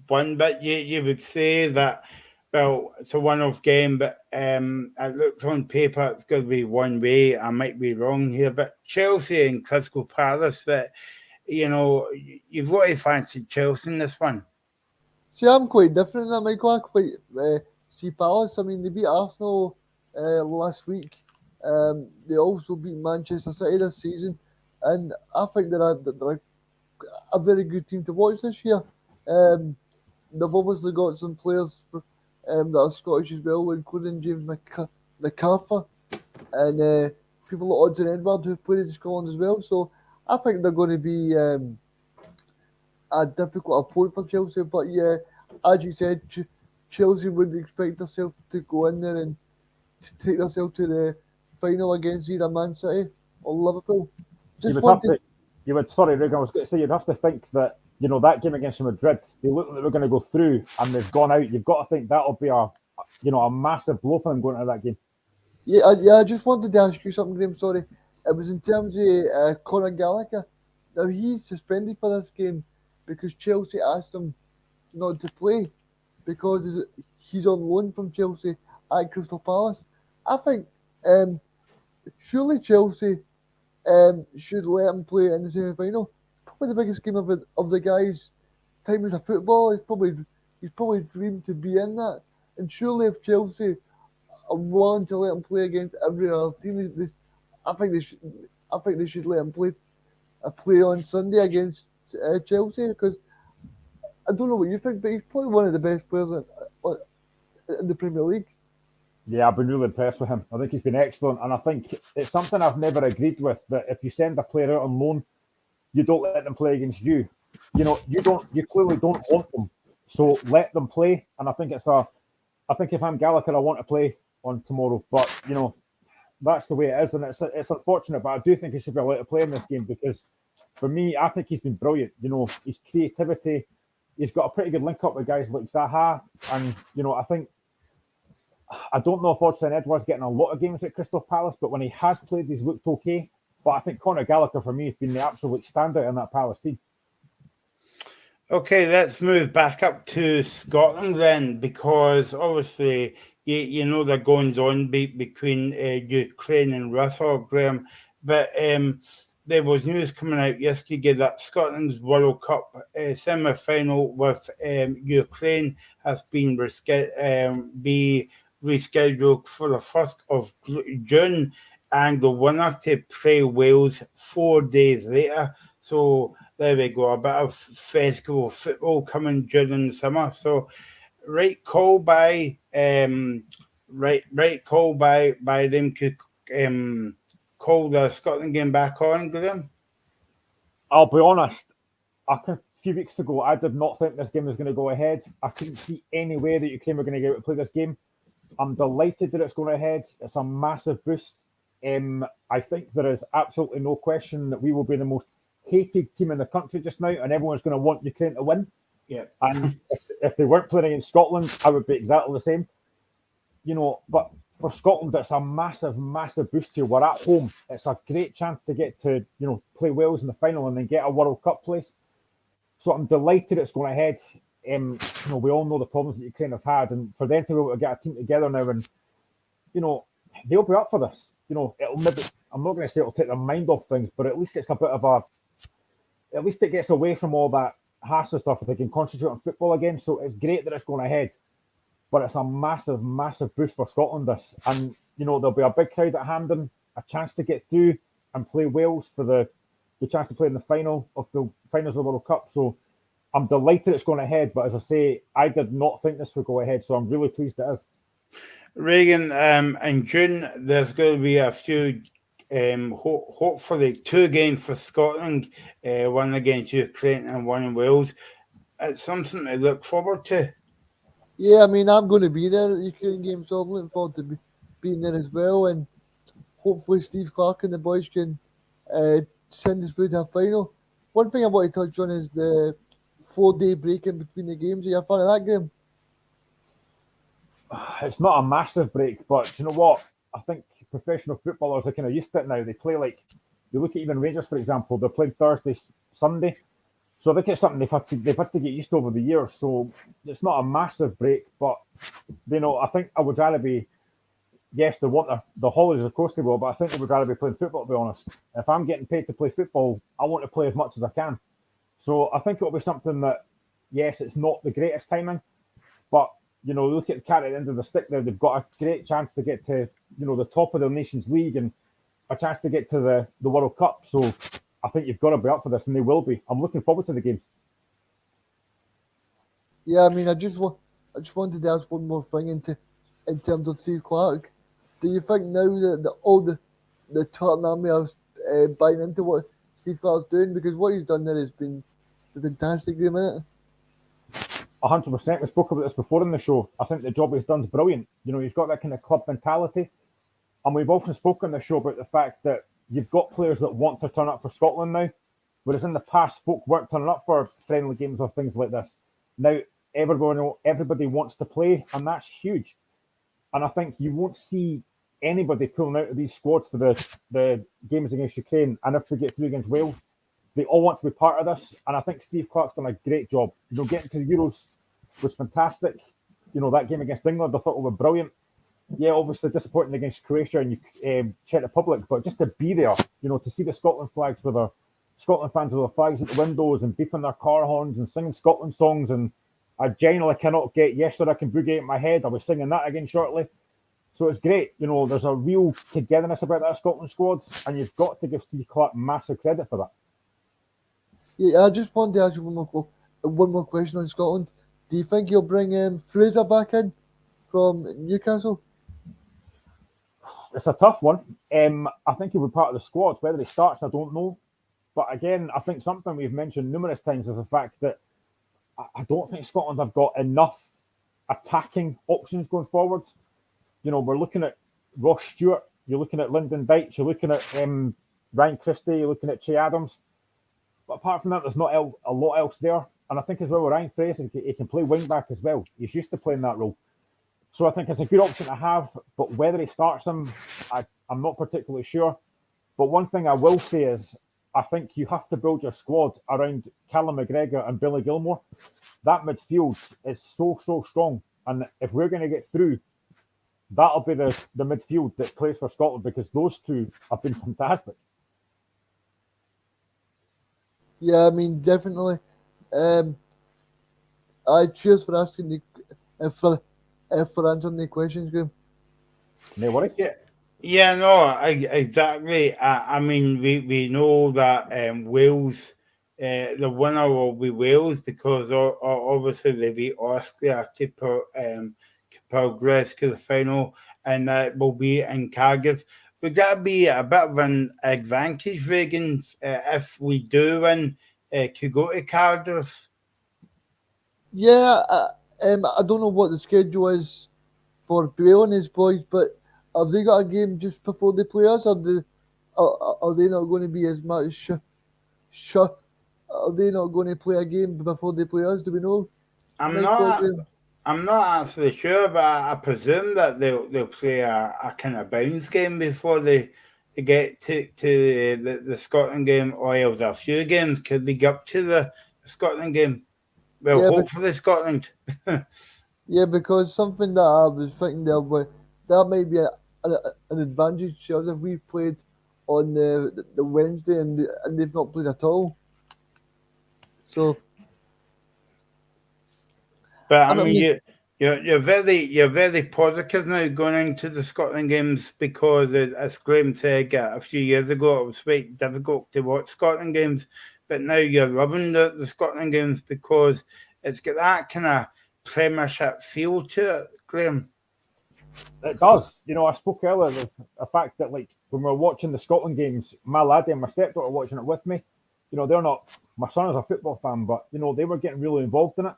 one, but you would say that, well, it's a one-off game, but it looks on paper it's going to be one way. I might be wrong here, but Chelsea and Crystal Palace, that, you know, you've really fancied Chelsea in this one. See, I'm quite different than that, Michael. I quite see Palace. I mean, they beat Arsenal last week. They also beat Manchester City this season. And I think they're a very good team to watch this year. They've obviously got some players that are Scottish as well, including James McArthur and people like Odds and Edward who've played in Scotland as well. So I think they're going to be a difficult opponent for Chelsea. But yeah, as you said, Chelsea would expect themselves to go in there and to take themselves to the final against either Man City or Liverpool. Sorry, Regan, I was going to say, you'd have to think that, you know, that game against Madrid, they look like they were going to go through and they've gone out. You've got to think that'll be a massive blow for them going into that game. Yeah, I just wanted to ask you something, Graham. Sorry. It was in terms of Conor Gallagher. Now, he's suspended for this game because Chelsea asked him not to play because he's on loan from Chelsea at Crystal Palace. I think surely Chelsea should let him play in the semi-final. Probably the biggest game of the guy's time as a footballer. He's probably dreamed to be in that. And surely if Chelsea are willing to let him play against every other team, I think they should let him play on Sunday against Chelsea, because I don't know what you think, but he's probably one of the best players in the Premier League. Yeah, I've been really impressed with him. I think he's been excellent, and I think it's something I've never agreed with, that if you send a player out on loan, you don't let them play against you. You know, you clearly don't want them, so let them play. And I think I think if I'm Gallagher, I want to play on tomorrow. But you know, that's the way it is, and it's unfortunate. But I do think he should be allowed to play in this game, because for me, I think he's been brilliant. You know, his creativity, he's got a pretty good link up with guys like Zaha, and you know, I don't know if Odds Edwards getting a lot of games at Crystal Palace, but when he has played, he's looked okay. But I think Conor Gallagher, for me, has been the absolute standout in that Palace team. Okay, let's move back up to Scotland then, because obviously, you know, the goings on between Ukraine and Russia, Graham. But there was news coming out yesterday that Scotland's World Cup semi-final with Ukraine has been rescheduled for the 1st of June, and the winner to play Wales 4 days later. So there we go, a bit of festival football coming during the summer. So right call by them to call the Scotland game back on, Graham. I'll be honest, a few weeks ago, I did not think this game was going to go ahead. I couldn't see any way that Ukraine were going to get out to play this game. I'm delighted that it's going ahead. It's a massive boost. I think there is absolutely no question that we will be the most hated team in the country just now, and everyone's going to want Ukraine to win. Yeah. And if they weren't playing against Scotland, I would be exactly the same. You know, but for Scotland, it's a massive, massive boost here. We're at home. It's a great chance to get to, you know, play Wales in the final and then get a World Cup place. So I'm delighted it's going ahead. You know, we all know the problems that Ukraine have had, and for them to be able to get a team together now, and you know, they'll be up for this. You know, I'm not going to say it'll take their mind off things, but at least it's a bit of a, at least it gets away from all that hassle stuff. They can concentrate on football again. So it's great that it's going ahead, but it's a massive, massive boost for Scotland. This, and there'll be a big crowd at Hampden, a chance to get through and play Wales for the chance to play in the finals of the World Cup. So I'm delighted it's going ahead. But as I say, I did not think this would go ahead. So I'm really pleased it is. Regan, in June, there's going to be a few, hopefully 2 games for Scotland, one against Ukraine and one in Wales. It's something to look forward to. Yeah, I mean, I'm going to be there at the Ukraine game, so I'm looking forward to being there as well. And hopefully Steve Clarke and the boys can send us through to a final. One thing I want to touch on is the 4-day break in between the games. Are you a fan of that game? It's not a massive break, but you know what? I think professional footballers are kind of used to it now. They play like, you look at even Rangers, for example, they're playing Thursday, Sunday. So I think it's something they've had to get used to over the years. So it's not a massive break, but I think I would rather be, yes, they want the holidays, of course they will, but I think they would rather be playing football, to be honest. If I'm getting paid to play football, I want to play as much as I can. So I think it'll be something that, yes, it's not the greatest timing, but look at the cat at the end of the stick there. They've got a great chance to get to, the top of the Nations League and a chance to get to the World Cup. So I think you've got to be up for this, and they will be. I'm looking forward to the games. Yeah, I mean, I just wanted to ask one more thing in terms of Steve Clarke. Do you think now that all the Tottenham Army are buying into what Steve Clarke's doing? Because what he's done there has been a fantastic game, isn't it? 100%. We spoke about this before in the show. I think the job he's done is brilliant. He's got that kind of club mentality. And we've often spoken on the show about the fact that you've got players that want to turn up for Scotland now, whereas in the past, folk weren't turning up for friendly games or things like this. Now, everybody wants to play, and that's huge. And I think you won't see anybody pulling out of these squads for the games against Ukraine. And if we get through against Wales, they all want to be part of this. And I think Steve Clarke's done a great job. Getting to the Euros was fantastic. That game against England, I thought we were brilliant. Yeah, obviously disappointing against Croatia and Czech Republic, but just to be there, to see the Scotland flags with their Scotland fans with their flags at the windows and beeping their car horns and singing Scotland songs. And I genuinely cannot get Yes Sir I Can Boogie in my head. I'll be singing that again shortly. So it's great. There's a real togetherness about that Scotland squad, and you've got to give Steve Clarke massive credit for that. Yeah, I just wanted to ask you one more question on Scotland. Do you think you'll bring Fraser back in from Newcastle? It's a tough one. I think he'll be part of the squad. Whether he starts, I don't know. But again, I think something we've mentioned numerous times is the fact that I don't think Scotland have got enough attacking options going forward. We're looking at Ross Stewart, you're looking at Lyndon Dykes, you're looking at Ryan Christie, you're looking at Che Adams. But apart from that, there's not a lot else there. And I think as well with Ryan Fraser, he can play wing back as well. He's used to playing that role. So I think it's a good option to have, but whether he starts him, I'm not particularly sure. But one thing I will say is, I think you have to build your squad around Callum McGregor and Billy Gilmore. That midfield is so strong. And if we're going to get through, that'll be the midfield that plays for Scotland, because those two have been fantastic. Yeah, I mean, definitely. Cheers for asking for answering the questions, Graham. No worries. Yeah, no, exactly. I mean, we know that Wales, the winner will be Wales, because obviously they beat Austria to progress to the final, and that will be in Cardiff. Would that be a bit of an advantage, Regan, if we do win to go to Cardiff? Yeah, I don't know what the schedule is for Bale and his boys, but have they got a game just before they play us, or are they not going to be as much? Are they not going to play a game before they play us? Do we know? I'm not actually sure, but I presume that they'll play a kind of bounce game before they get to the Scotland game, or else a few games could they get up to the Scotland game. Well, Yeah, hopefully Scotland. Yeah, because something that I was thinking that might be an advantage to us if we played on the Wednesday, and they've not played at all. So, But I I mean, mean, you're very positive now going into the Scotland games because, as Graham said a few years ago, it was quite difficult to watch Scotland games. But now you're loving the Scotland games because it's got that kind of Premiership feel to it, Graham. It does. I spoke earlier of the fact that, like, when we were watching the Scotland games, my laddie and my stepdaughter were watching it with me. They're not, my son is a football fan, but, they were getting really involved in it.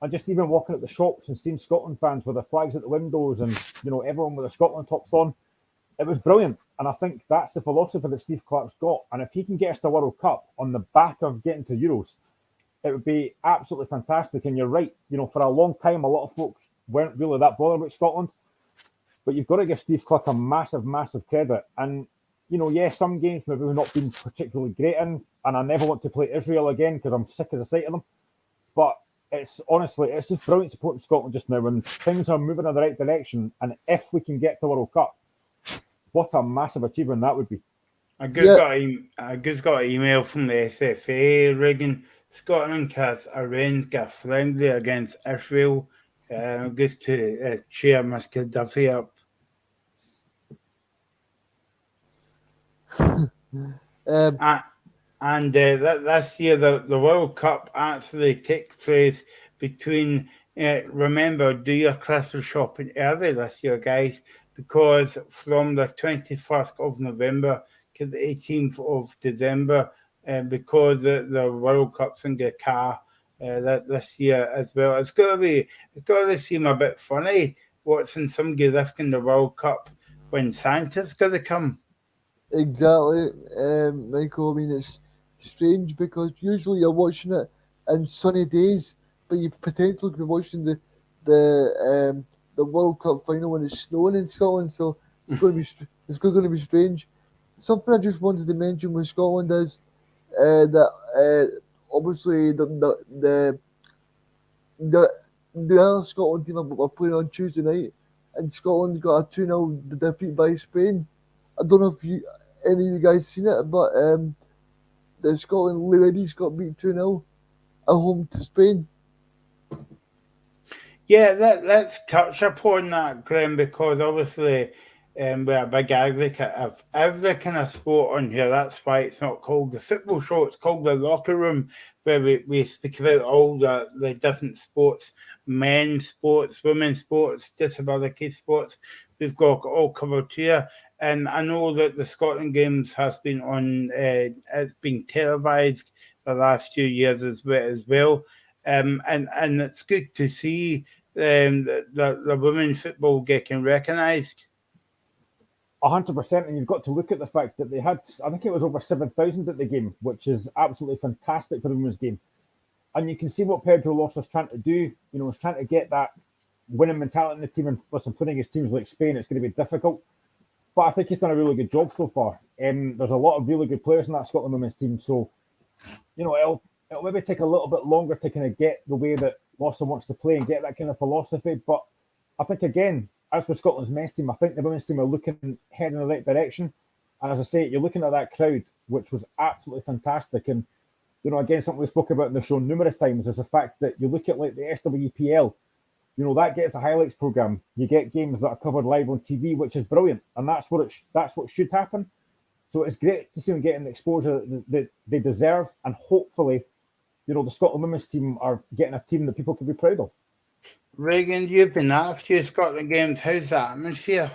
And just even walking at the shops and seeing Scotland fans with their flags at the windows and, everyone with their Scotland tops on, it was brilliant. And I think that's the philosophy that Steve Clarke's got. And if he can get us to World Cup on the back of getting to Euros, it would be absolutely fantastic. And you're right, for a long time, a lot of folk weren't really that bothered about Scotland. But you've got to give Steve Clarke a massive, massive credit. And, some games maybe we've not been particularly great in, and I never want to play Israel again because I'm sick of the sight of them. But it's just brilliant supporting Scotland just now when things are moving in the right direction. And if we can get to World Cup, what a massive achievement that would be. I just got an email from the SFA, Regan. Scotland has arranged a friendly against Israel just to cheer Mr. Duffy up. And this year, the World Cup actually takes place between, remember, do your Christmas shopping early this year, guys, because from the 21st of November to the 18th of December, because the World Cup's in Qatar this year as well. It's got to seem a bit funny watching somebody lifting the World Cup when Santa's going to come. exactly, Michael. I mean, it's strange because usually you're watching it in sunny days, but you potentially could be watching the World Cup final when it's snowing in Scotland. So it's going to be going to be strange. Something I just wanted to mention with Scotland is that obviously the other Scotland team are playing on Tuesday night, and Scotland got a 2-0 defeat by Spain. I don't know if any of you guys seen it, but the Scotland ladies got beat 2-0 at home to Spain. Yeah, let's touch upon that, Glenn, because obviously we're a big advocate of every kind of sport on here. That's why it's not called the football show, it's called the locker room, where we speak about all the different sports, men's sports, women's sports, disability sports. We've got all covered here. And I know that the Scotland Games has been on, it's been televised the last few years as well. And it's good to see the women's football getting recognised. 100%, and you've got to look at the fact that they had, I think it was over 7,000 at the game, which is absolutely fantastic for the women's game. And you can see what Pedro Lossa's trying to do. He's trying to get that winning mentality in the team. And listen, playing against teams like Spain, it's going to be difficult. But I think he's done a really good job so far. There's a lot of really good players in that Scotland women's team. So, it'll maybe take a little bit longer to kind of get the way that Lossa wants to play and get that kind of philosophy. But I think, again, as for Scotland's men's team, I think the women's team are heading in the right direction. And as I say, you're looking at that crowd, which was absolutely fantastic. And, again, something we spoke about in the show numerous times is the fact that you look at like the SWPL, that gets a highlights program. You get games that are covered live on TV, which is brilliant. And that's what should happen. So it's great to see them getting the exposure that they deserve. And hopefully, the Scotland women's team are getting a team that people can be proud of. Regan, you've been at a few Scotland games. How's the atmosphere?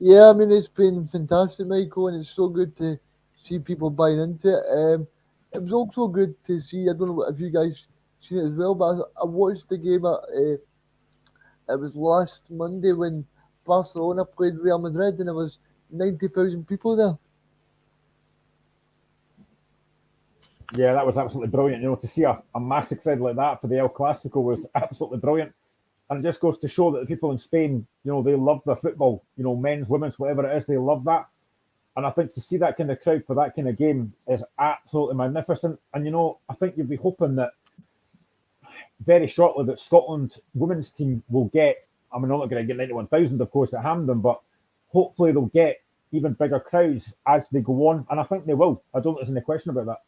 Yeah, I mean, it's been fantastic, Michael, and it's so good to see people buying into it. It was also good to see, I don't know if you guys seen it as well, but I watched the game it was last Monday when Barcelona played Real Madrid, and there was 90,000 people there. Yeah, that was absolutely brilliant. To see a massive crowd like that for the El Clasico was absolutely brilliant. And it just goes to show that the people in Spain, they love their football, men's, women's, whatever it is, they love that. And I think to see that kind of crowd for that kind of game is absolutely magnificent. And, I think you'll be hoping that very shortly that Scotland women's team will get, I mean, they're not going to get 91,000, of course, at Hampden, but hopefully they'll get even bigger crowds as they go on, and I think they will. I don't think there's any question about that.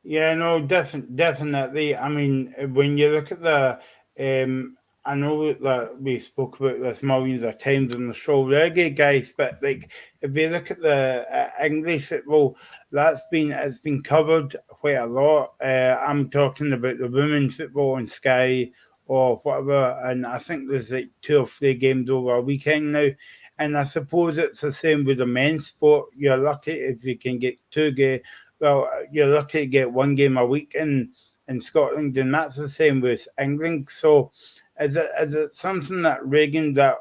Yeah, no, definitely. I mean, when you look at I know that we spoke about this millions of times on the show, reggae guys, but like if you look at the English football, it's been covered quite a lot. I'm talking about the women's football on Sky or whatever, and I think there's like 2 or 3 games over a weekend now. And I suppose it's the same with the men's sport. You're lucky if you can get 2 games. Well, you're lucky to get 1 game a week in Scotland, and that's the same with England. So, is it something that Reagan, that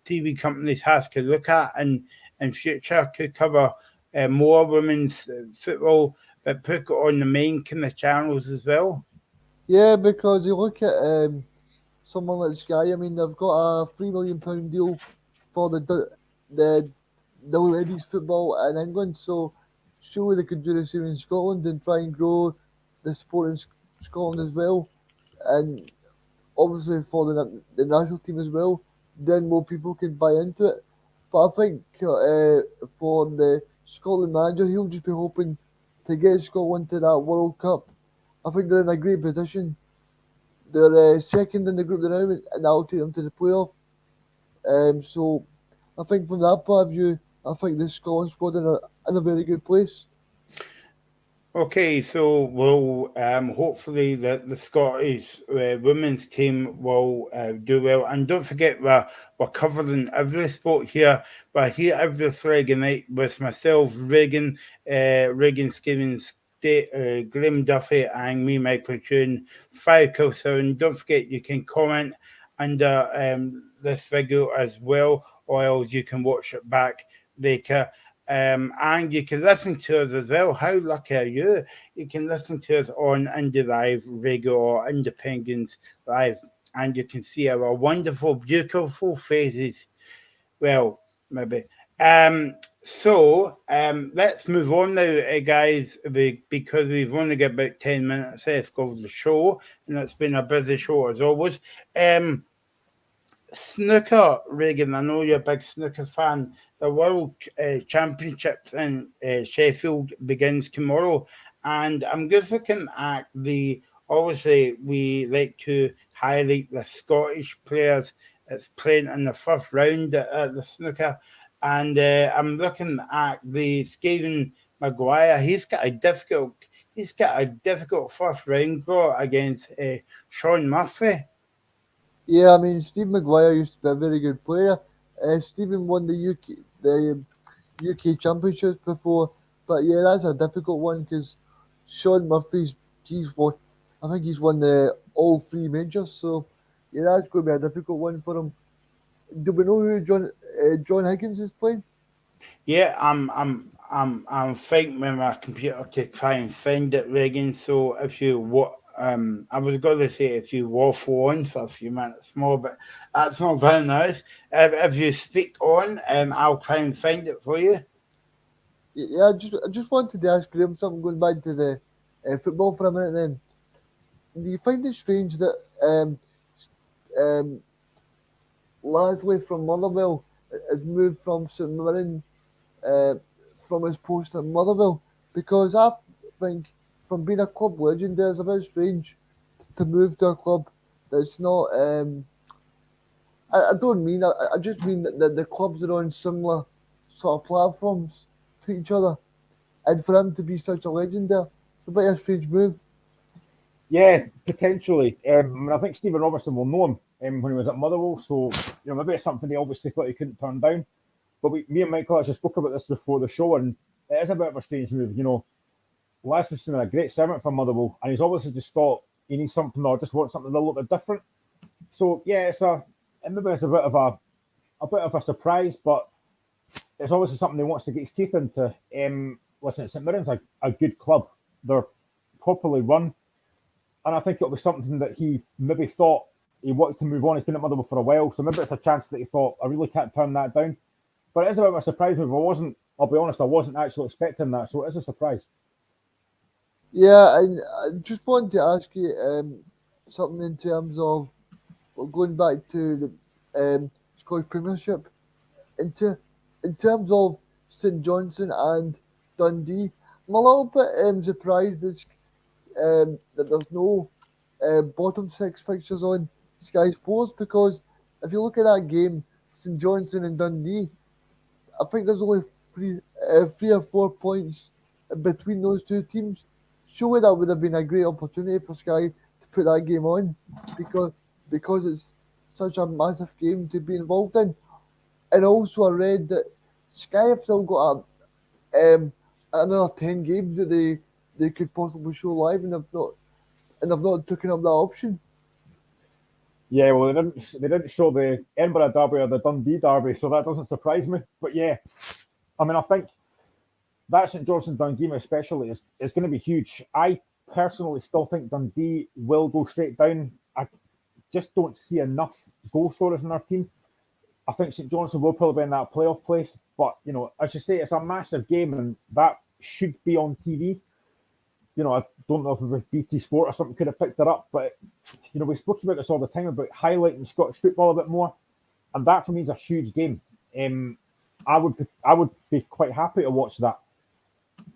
TV companies has to look at and in future could cover more women's football, but put it on the main kind of channels as well? Yeah, because you look at someone like Sky. I mean, they've got a £3 million deal for the ladies football in England, so surely they could do the same in Scotland and try and grow the sport in Scotland as well, and obviously for the national team as well. Then more people can buy into it. But I think for the Scotland manager, he'll just be hoping to get Scotland to that World Cup. I think they're in a great position. They're second in the group they're now, and that'll take them to the playoff. So I think from that point of view, I think the Scotland squad in a very good place. Okay, so we'll hopefully the Scottish women's team will do well, and don't forget we're covering every sport here. We're here every Friday night with myself, Reagan Skimmins, Grim Duffy, and me, Michael Tune, 5 Don't forget you can comment under this video as well, or else you can watch it back later. And you can listen to us as well. How lucky are you? You can listen to us on Indie Live Radio or Independence Live, and you can see our wonderful, beautiful faces. Well, maybe. Let's move on now, guys, because we've only got about 10 minutes left of the show, and it's been a busy show as always. Snooker, Reagan, I know you're a big snooker fan. The World Championships in Sheffield begins tomorrow, and I'm just looking at obviously, we like to highlight the Scottish players that's playing in the first round at the snooker, and I'm looking at the Stephen Maguire. He's got a difficult first round draw against Sean Murphy. Yeah, I mean, Steve Maguire used to be a very good player. Stephen won the UK Championships before, but yeah, that's a difficult one because Sean Murphy's I think he's won all 3 majors, so yeah, that's going to be a difficult one for him. Do we know who John Higgins is playing? Yeah, I'm fighting with my computer to try and find it, Reagan. So if you I was going to say if you waffle on for a few minutes more, but that's not very nice. If you speak on, I'll try and find it for you. Yeah, I just wanted to ask Graham something going back to the football for a minute. Then, do you find it strange that Lasley from Motherwell has moved from St Mirren from his post at Motherwell? Because I think from being a club legend, it's a bit strange to move to a club that's not. I don't mean. I just mean that the clubs are on similar sort of platforms to each other, and for him to be such a legend there, it's a bit of a strange move. Yeah, potentially. I mean, I think Stephen Robertson will know him when he was at Motherwell, so maybe it's something he obviously thought he couldn't turn down. But me and Michael actually spoke about this before the show, and it is a bit of a strange move. Lashley's been a great servant for Motherwell, and he's obviously just thought he needs something or just wants something a little bit different. So yeah, maybe it's a bit of a surprise, but it's obviously something he wants to get his teeth into. Listen, St Mirren's a good club; they're properly run, and I think it'll be something that he maybe thought he wanted to move on. He's been at Motherwell for a while, so maybe it's a chance that he thought, I really can't turn that down. But it is a bit of a surprise move. I'll be honest, I wasn't actually expecting that, so it is a surprise. Yeah, and I just wanted to ask you something in terms of going back to the Scottish Premiership. in terms of St Johnstone and Dundee, I'm a little bit surprised that there's no bottom six fixtures on Sky Sports, because if you look at that game, St Johnstone and Dundee, I think there's only three or 4 points between those two teams. Surely that would have been a great opportunity for Sky to put that game on, because it's such a massive game to be involved in. And also, I read that Sky have still got another 10 games that they could possibly show live, and they've not taken up that option. Yeah, well, they didn't show the Edinburgh derby or the Dundee derby, so that doesn't surprise me. But yeah, I mean, I think that St Johnstone Dundee game especially is going to be huge. I personally still think Dundee will go straight down. I just don't see enough goal scorers in our team. I think St Johnstone will probably be in that playoff place, but as you say, it's a massive game, and that should be on TV. I don't know if it was BT Sport or something could have picked it up, but we spoke about this all the time about highlighting Scottish football a bit more, and that for me is a huge game. I would be quite happy to watch that,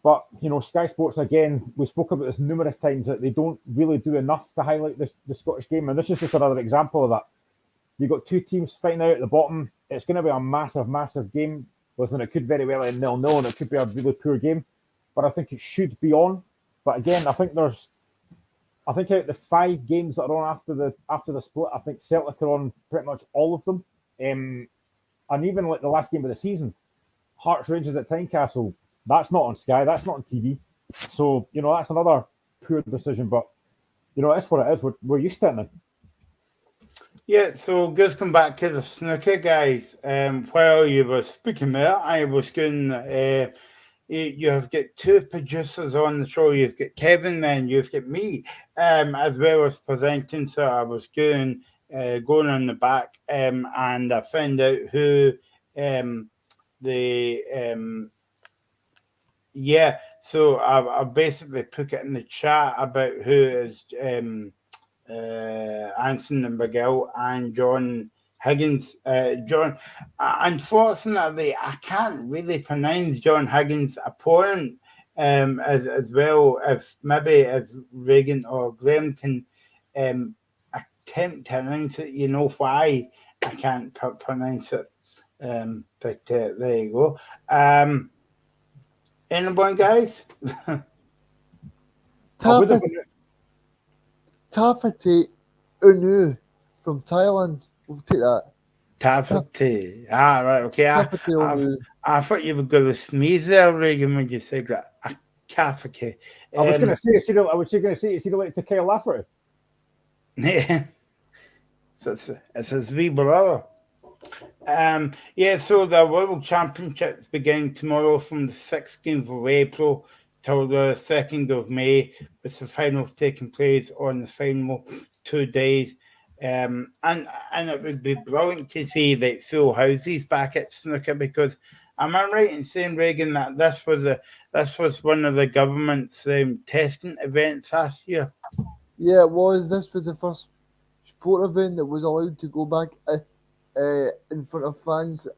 but Sky Sports, again, we spoke about this numerous times, that they don't really do enough to highlight the Scottish game, and this is just another example of that. You've got two teams fighting out at the bottom. It's going to be a massive, massive game. Listen, it could very well end 0-0, and it could be a really poor game, but I think it should be on. But again, I think out of the 5 games that are on after the split, I think Celtic are on pretty much all of them. And even like the last game of the season, Hearts Rangers at Tynecastle, that's not on Sky, that's not on TV. So, that's another poor decision, but it's what it is. We're used to it now. Yeah, so just come back to the snooker, guys. While you were speaking there, I was going. You have got 2 producers on the show. You've got Kevin, then you've got me, as well as presenting. So I was going on the back, and I found out who So I basically put it in the chat about who is Anson and McGill and John Higgins. Unfortunately, I can't really pronounce John Higgins' opponent as well. If Reagan or Graham can attempt to announce it, you know why I can't pronounce it. But there you go. Anyone, guys? Tapati Unu from Thailand. We'll take that. Tapati. Right, okay. I thought you were going to sneeze there, Reagan, when you said that. Tapati. I was going to say, is he like to Kyle Lafferty? Yeah. It's his wee brother. So the World Championships begin tomorrow from the 16th of April till the 2nd of May, with the final taking place on the final 2 days. And it would be brilliant to see like full houses back at snooker, because am I right in saying, Reagan, that this was one of the government's testing events last year? Yeah, it was. This was the first sport event that was allowed to go back in front of fans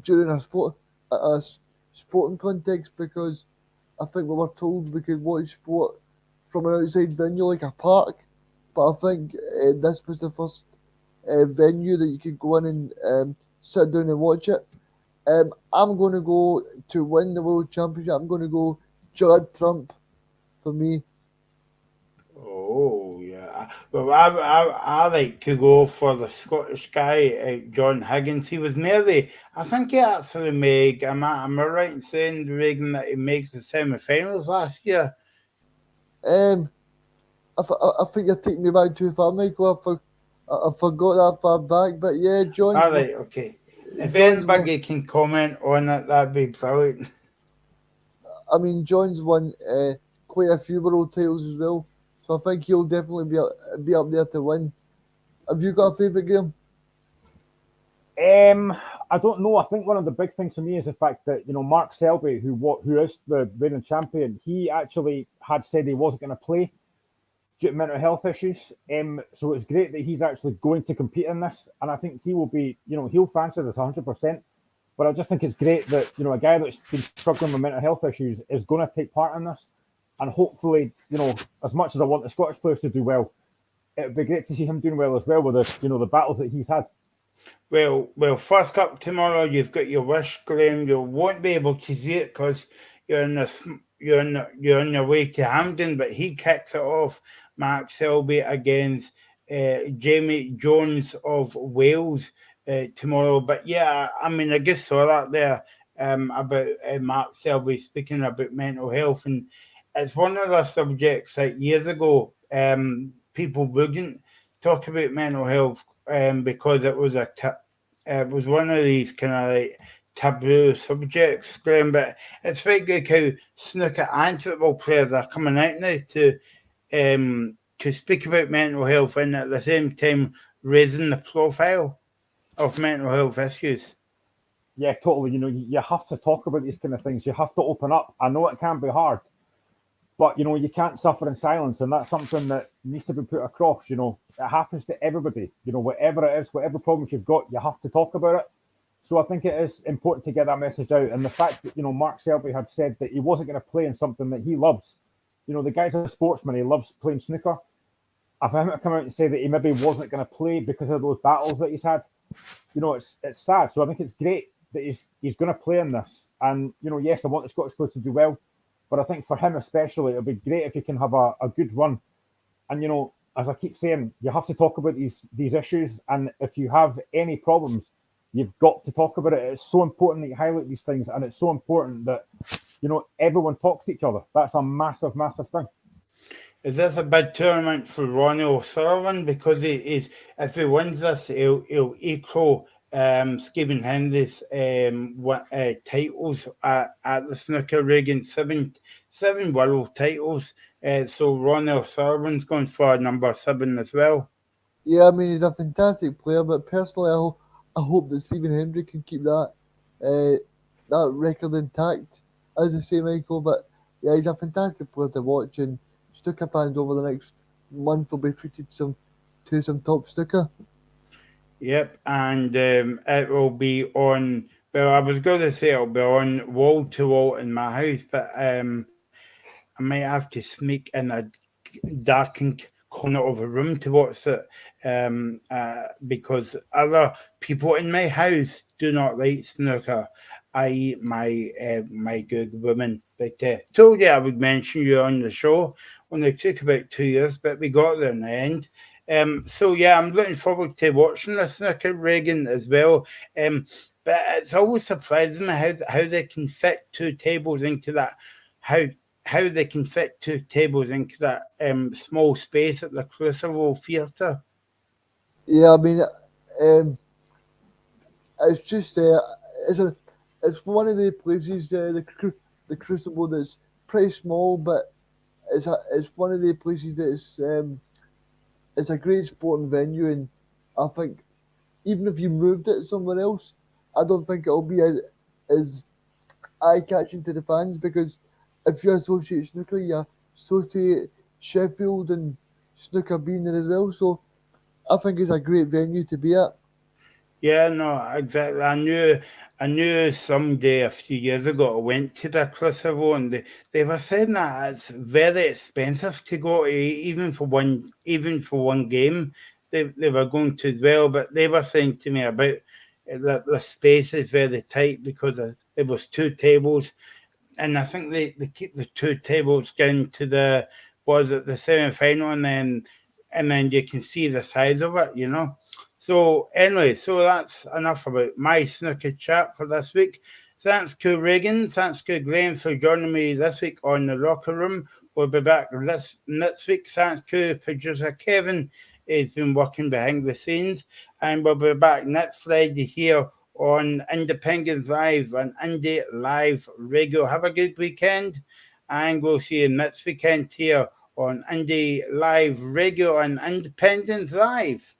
during a sporting context, because I think we were told we could watch sport from an outside venue like a park, but I think this was the first venue that you could go in and sit down and watch it. I'm going to go to win the World Championship. I'm going to go Judd Trump for me. Oh, yeah. Well, I like to go for the Scottish guy, John Higgins. He was nearly, I think he actually made, am I right in saying, Reagan, that he made the semi-finals last year? I think you're taking me back too far, Michael. I forgot that far back, but yeah, John. All right, okay. If anybody can comment on it, that'd be brilliant. I mean, John's won quite a few world titles as well, so I think he'll definitely be up there to win. Have you got a favourite game? I don't know. I think one of the big things for me is the fact that Mark Selby, who is the reigning champion, he actually had said he wasn't going to play due to mental health issues. So it's great that he's actually going to compete in this, and I think he will be, he'll fancy this 100%. But I just think it's great that, a guy that's been struggling with mental health issues is going to take part in this. And hopefully, as much as I want the Scottish players to do well, it would be great to see him doing well as well with the battles that he's had. Well, first up tomorrow, you've got your wish, Graham. You won't be able to see it because you're on your way to Hampden, but he kicks it off, Mark Selby, against Jamie Jones of Wales tomorrow. But yeah, I mean, I just saw that there about Mark Selby speaking about mental health, and it's one of the subjects that years ago people wouldn't talk about mental health because it was it was one of these kind of like taboo subjects, Graham. But it's very good how snooker and football players are coming out now to speak about mental health and at the same time raising the profile of mental health issues. Yeah, totally. You have to talk about these kind of things. You have to open up. I know it can be hard, but you can't suffer in silence, and that's something that needs to be put across. It happens to everybody. Whatever it is, whatever problems you've got, you have to talk about it. So I think it is important to get that message out. And the fact that Mark Selby had said that he wasn't going to play in something that he loves. The guy's a sportsman. He loves playing snooker. I've had him come out and say that he maybe wasn't going to play because of those battles that he's had. It's sad. So I think it's great that he's going to play in this. And yes, I want the Scottish players to do well. But I think for him especially, it'll be great if he can have a good run. And, as I keep saying, you have to talk about these issues. And if you have any problems, you've got to talk about it. It's so important that you highlight these things. And it's so important that, everyone talks to each other. That's a massive, massive thing. Is this a big tournament for Ronnie O'Sullivan? Because if he wins this, he'll equal Stephen Hindley's titles at the snooker rig, seven world titles. So Ronnie O'Sullivan's going for number 7 as well. Yeah, I mean, he's a fantastic player, but personally, I hope that Stephen Hendry can keep that record intact, as I say, Michael. But yeah, he's a fantastic player to watch, and snooker fans over the next month will be treated to some top snooker. Yep, and it will be on. Well, I was going to say it'll be on wall to wall in my house, but I might have to sneak in a darkened corner of a room to watch it because other people in my house do not like snooker, i.e. my good woman. But told you I would mention you on the show. Only took about 2 years, but we got there in the end. So yeah, I'm looking forward to watching the snooker rigging as well. But it's always surprising how they can fit 2 tables into that. How they can fit 2 tables into that small space at the Crucible Theatre. Yeah, I mean, it's just it's one of the places, the Crucible, that's pretty small, but it's one of the places that it's a great sporting venue, and I think even if you moved it somewhere else, I don't think it'll be as eye-catching to the fans, because if you associate snooker, you associate Sheffield and snooker being there as well. So I think it's a great venue to be at. Yeah, no, exactly. I knew someday a few years ago I went to the Crucible, and they were saying that it's very expensive to go to, even for one game. They were going to as well, but they were saying to me about that the space is very tight because it was 2 tables. And I think they keep the 2 tables down to the semi-final, and then you can see the size of it, So anyway, so that's enough about my snooker chat for this week. Thanks to Reagan, thanks to Graham for joining me this week on the Locker Room. We'll be back next week. Thanks to producer Kevin, he's been working behind the scenes, and we'll be back next Friday here on Independence Live and Indie Live Radio. Have a good weekend, and we'll see you next weekend here on Indie Live Radio and Independence Live.